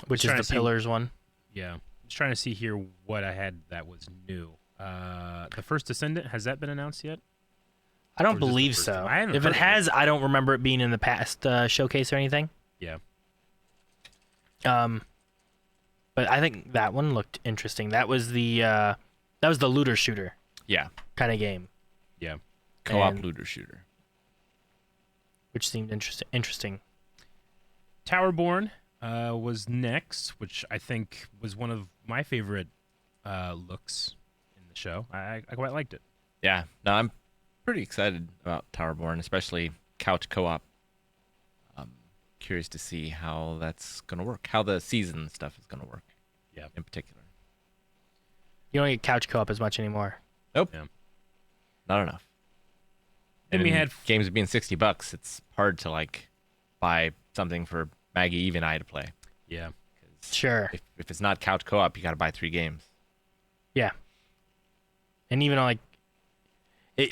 Which is the Pillars one. Yeah. I was trying to see here what I had that was new. The first Descendant, has that been announced yet? I don't Or is this the believe first so. one? I haven't If heard it of has, I don't remember it being in the past showcase or anything. Yeah. But I think that one looked interesting. That was the looter shooter. Yeah. Kind of game. Yeah. Co-op And- looter shooter. Which seemed interesting. Towerborne was next, which I think was one of my favorite looks in the show. I quite liked it. Yeah. No, I'm pretty excited about Towerborne, especially couch co-op. Curious to see how that's going to work, how the season stuff is going to work. Yeah. In particular. You don't get couch co-op as much anymore. Nope. Yeah. Not enough. Then And we had games being $60. It's hard to like buy something for Maggie, Eve, and I to play. Yeah. Sure. If it's not couch co-op, you got to buy 3 games. Yeah. And even on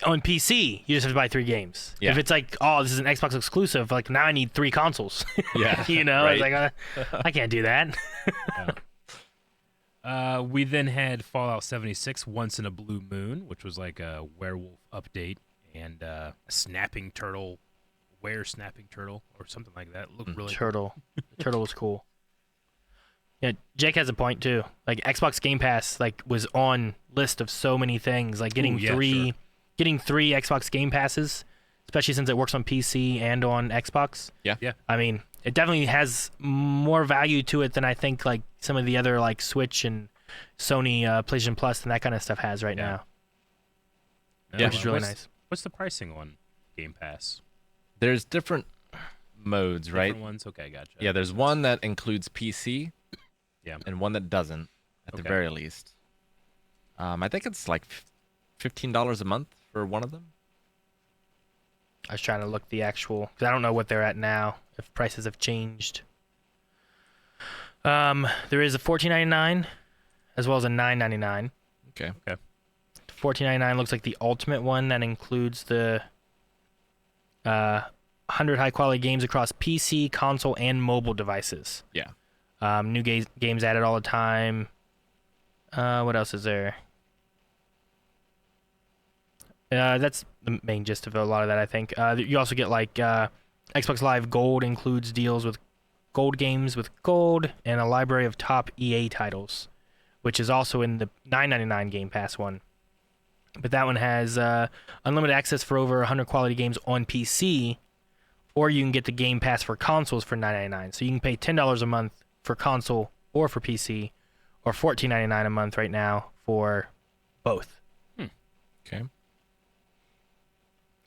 on PC, you just have to buy 3 games. Yeah. If it's like, oh, this is an Xbox exclusive, like now I need 3 consoles. Yeah. You know, right. it's like I can't do that. We then had Fallout 76 Once in a Blue Moon, which was like a werewolf update, and a snapping turtle, snapping turtle, or something like that. It looked really Turtle. The turtle was cool. Yeah, Jake has a point too. Like Xbox Game Pass, like was on list of so many things. Like getting Ooh, yeah, three Xbox Game Passes, especially since it works on PC and on Xbox. Yeah. Yeah. I mean, it definitely has more value to it than I think like some of the other like Switch and Sony PlayStation Plus and that kind of stuff has right now. Yeah. Which is really What's- nice. What's the pricing on Game Pass? There's different modes, right? Different ones? Okay, gotcha. Yeah, there's one that includes PC. Yeah. And one that doesn't, at the Okay. very least. I think it's like $15 a month for one of them. I was trying to look the actual because I don't know what they're at now. If prices have changed. There is a $14.99 as well as a $9.99. Okay. Okay. $14.99 looks like the ultimate one that includes the 100 high quality games across PC, console, and mobile devices. Yeah. New games added all the time. What else is there? That's the main gist of a lot of that, I think. You also get like Xbox Live Gold includes deals with gold games with gold and a library of top EA titles, which is also in the $9.99 Game Pass one. But that one has unlimited access for over 100 quality games on PC, or you can get the Game Pass for consoles for $9.99. So you can pay $10 a month for console or for PC, or $14.99 a month right now for both. Okay.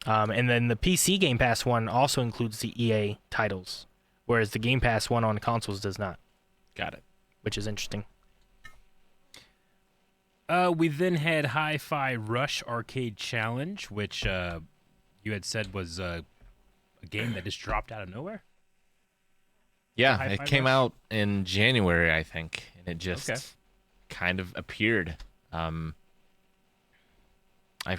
And then the PC Game Pass one also includes the EA titles, whereas the Game Pass one on consoles does not. Got it. Which is interesting. We then had Hi-Fi Rush Arcade Challenge, which you had said was a game that just dropped out of nowhere. Yeah, Hi-Fi it came Rush? out in January, I think, and it just kind of appeared. I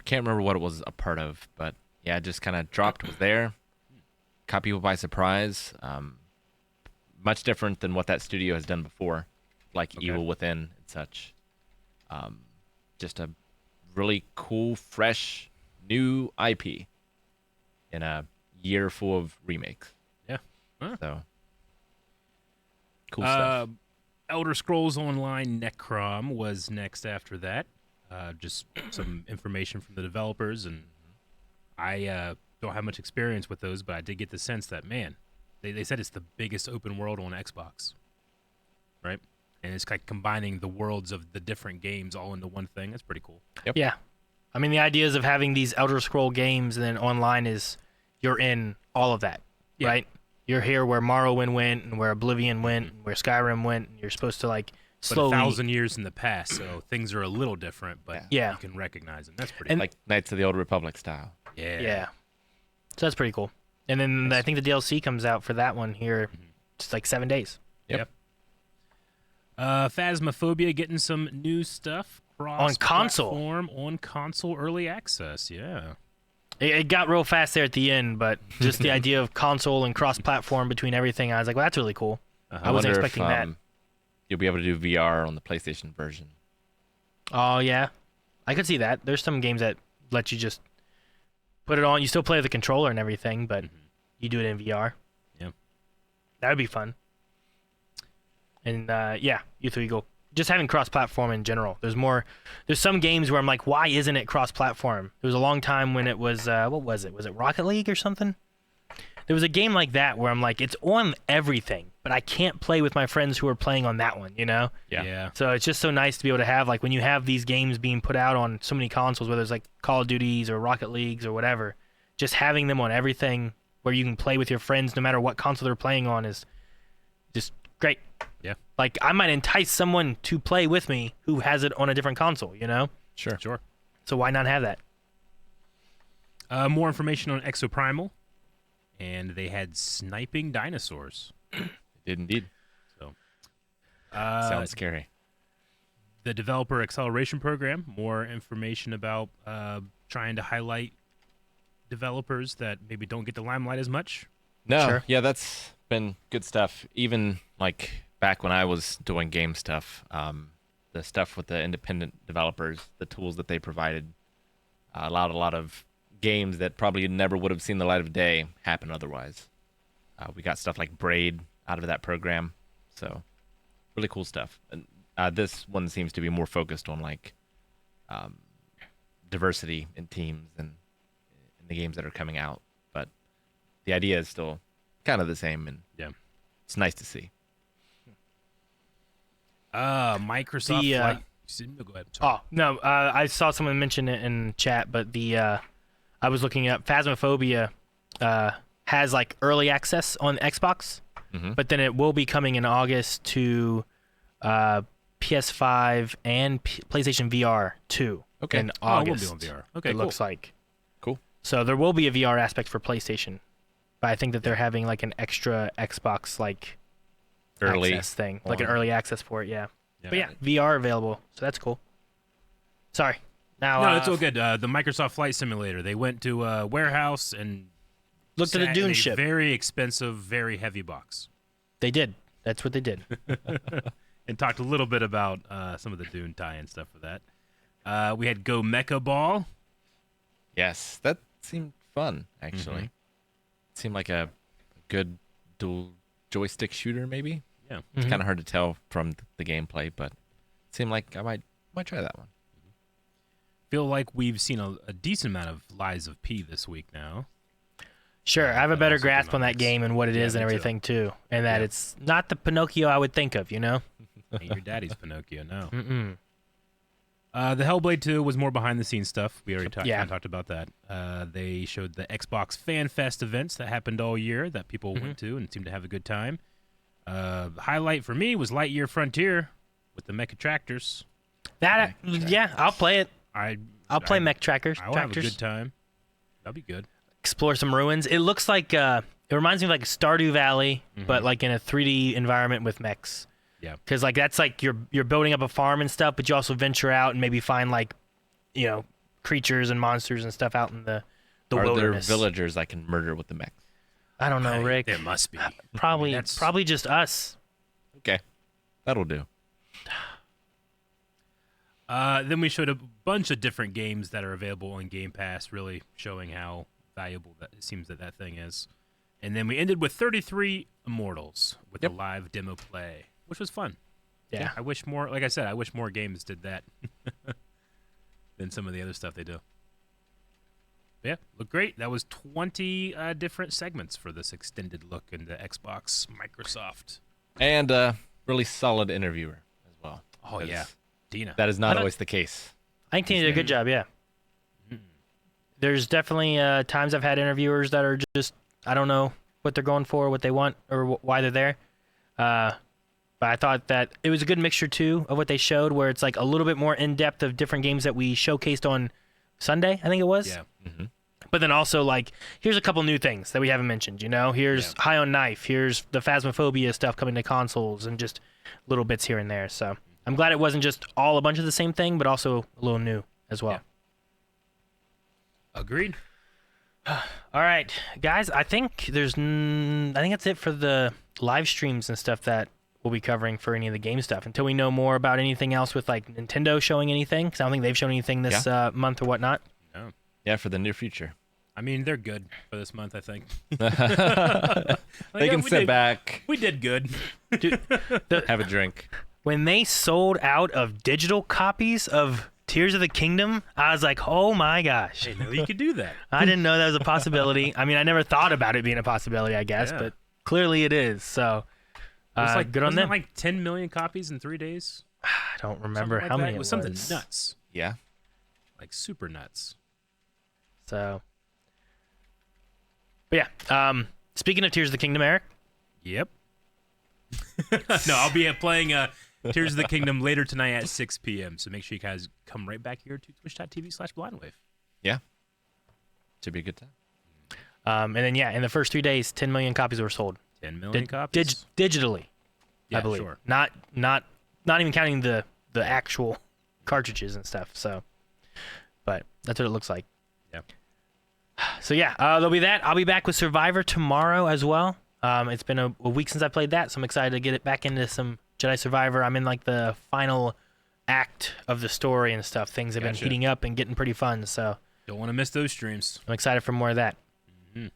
can't remember what it was a part of, but yeah, it just kind of dropped, was there, caught people by surprise. Much different than what that studio has done before, like Evil Within and such. Just a really cool, fresh, new IP in a year full of remakes. Yeah. Huh. So cool stuff. Elder Scrolls Online Necrom was next after that. Just some information from the developers, and I don't have much experience with those, but I did get the sense that, man, they said it's the biggest open world on Xbox, right? and it's like combining the worlds of the different games all into one thing. That's pretty cool. Yeah. I mean, the ideas of having these Elder Scroll games and then online is you're in all of that, right? You're here where Morrowind went and where Oblivion went and where Skyrim went, and you're supposed to like slowly. But 1,000 years in the past, so things are a little different, but you can recognize them. That's pretty cool. Like Knights of the Old Republic style. Yeah. So that's pretty cool. And then I think the DLC comes out for that one here, just like 7 days. Yep. Phasmophobia getting some new stuff On console. on console early access. Yeah. It got real fast there at the end, but just the idea of console and cross-platform between everything, I was like, well, that's really cool. I wasn't wonder expecting if, that. You'll be able to do VR on the PlayStation version. Oh, yeah. I could see that. There's some games that let you just put it on. You still play with the controller and everything, but you do it in VR. Yeah. That would be fun. And, Youth of Eagle. Just having cross-platform in general. There's some games where I'm like, why isn't it cross-platform? There was a long time when it was, what was it? Was it Rocket League or something? There was a game like that where I'm like, it's on everything, but I can't play with my friends who are playing on that one, you know? Yeah. So it's just so nice to be able to have, like, when you have these games being put out on so many consoles, whether it's like Call of Duties or Rocket Leagues or whatever, just having them on everything where you can play with your friends no matter what console they're playing on is just great. Yeah. Like, I might entice someone to play with me who has it on a different console, you know? Sure. So why not have that? More information on Exoprimal, and they had sniping dinosaurs. They did indeed. So, sounds scary. The Developer Acceleration Program, more information about trying to highlight developers that maybe don't get the limelight as much. No, yeah, that's been good stuff. Even like back when I was doing game stuff, the stuff with the independent developers, the tools that they provided, allowed a lot of games that probably never would have seen the light of day happen otherwise. We got stuff like Braid out of that program, so really cool stuff. And this one seems to be more focused on like diversity in teams and in the games that are coming out, but the idea is still kind of the same, and it's nice to see. Microsoft Flight. Go ahead. Oh no, I saw someone mention it in chat, but I was looking up Phasmophobia has like early access on Xbox, but then it will be coming in August to PS5 and PlayStation VR 2 in August. It will be on VR. Okay, it looks like. Cool. So there will be a VR aspect for PlayStation, but I think that they're having like an extra Xbox like early access thing, like an early access for it. Yeah. But yeah, VR available, so that's cool. Sorry. Now, no, it's all good. The Microsoft Flight Simulator. They went to a warehouse and looked at a Dune ship. Very expensive, very heavy box. They did. That's what they did. And talked a little bit about some of the Dune tie-in stuff for that. We had Go Mecha Ball. Yes, that seemed fun, actually. It seemed like a good dual joystick shooter, maybe. Yeah. It's kind of hard to tell from the gameplay, but it seemed like I might try that one. Feel like we've seen a decent amount of Lies of P this week now. Sure, I have a better grasp on that game and what it is and everything too, and that it's not the Pinocchio I would think of, you know. Ain't your daddy's Pinocchio, no. The Hellblade 2 was more behind-the-scenes stuff. We already talked about that. They showed the Xbox Fan Fest events that happened all year that people went to and seemed to have a good time. The highlight for me was Lightyear Frontier with the mecha tractors. That I'll play it. I'll play mech trackers. I'll have a good time. That'll be good. Explore some ruins. It looks like it reminds me of like Stardew Valley, but like in a 3D environment with mechs. Yeah. Because like that's like you're building up a farm and stuff, but you also venture out and maybe find like, you know, creatures and monsters and stuff out in the wilderness. Are there villagers I can murder with the mechs? I don't know, Rick. There must be. Probably just us. Okay, that'll do. Then we showed a bunch of different games that are available on Game Pass, really showing how valuable that it seems that thing is. And then we ended with 33 Immortals with a live demo play, which was fun. Yeah. I wish more, like I said, I wish more games did that than some of the other stuff they do. But yeah, looked great. That was 20 different segments for this extended look into Xbox, Microsoft. And a really solid interviewer Oh yeah, Dina. That is not always the case. I think Tina did a good job. Yeah. There's definitely times I've had interviewers that are just, I don't know what they're going for, what they want, or why they're there. But I thought that it was a good mixture too of what they showed, where it's like a little bit more in depth of different games that we showcased on Sunday, I think it was. Yeah. Mm-hmm. But then also like, here's a couple new things that we haven't mentioned. Here's High on Knife. Here's the Phasmophobia stuff coming to consoles, and just little bits here and there. So I'm glad it wasn't just all a bunch of the same thing, but also a little new as well. Yeah. Agreed. All right, guys. I think that's it for the live streams and stuff that we'll be covering for any of the game stuff until we know more about anything else with like Nintendo showing anything. Because I don't think they've shown anything this month or whatnot. No. Yeah, for the near future. I mean, they're good for this month, I think. They can sit back. We did good. Dude, have a drink. When they sold out of digital copies of Tears of the Kingdom, I was like, oh my gosh. I didn't know you could do that. I didn't know that was a possibility. I mean, I never thought about it being a possibility, I guess, but clearly it is. So, good on them. Like 10 million copies in 3 days? I don't remember like how many it was. Something nuts. Yeah. Like super nuts. So, but yeah. Speaking of Tears of the Kingdom, Eric. Yep. No, I'll be playing Tears of the Kingdom later tonight at 6 p.m. So make sure you guys come right back here to twitch.tv/blindwave. Yeah. Should be a good time. And then, in the first 3 days, 10 million copies were sold. 10 million copies? Digitally, yeah, I believe. Sure. Not even counting the actual cartridges and stuff. So, but that's what it looks like. Yeah. So, there'll be that. I'll be back with Survivor tomorrow as well. It's been a week since I played that, so I'm excited to get it back into some Jedi Survivor. I'm in like the final act of the story and stuff. Things have been heating up and getting pretty fun, so don't want to miss those streams. I'm excited for more of that. Mm-hmm.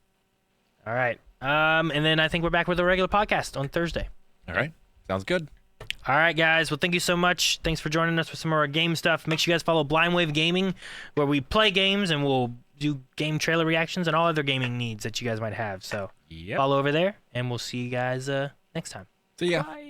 All right. And then I think we're back with a regular podcast on Thursday. All right. Sounds good. All right, guys. Well, thank you so much. Thanks for joining us for some more game stuff. Make sure you guys follow Blind Wave Gaming, where we play games and we'll do game trailer reactions and all other gaming needs that you guys might have. So follow over there, and we'll see you guys next time. See ya. Bye.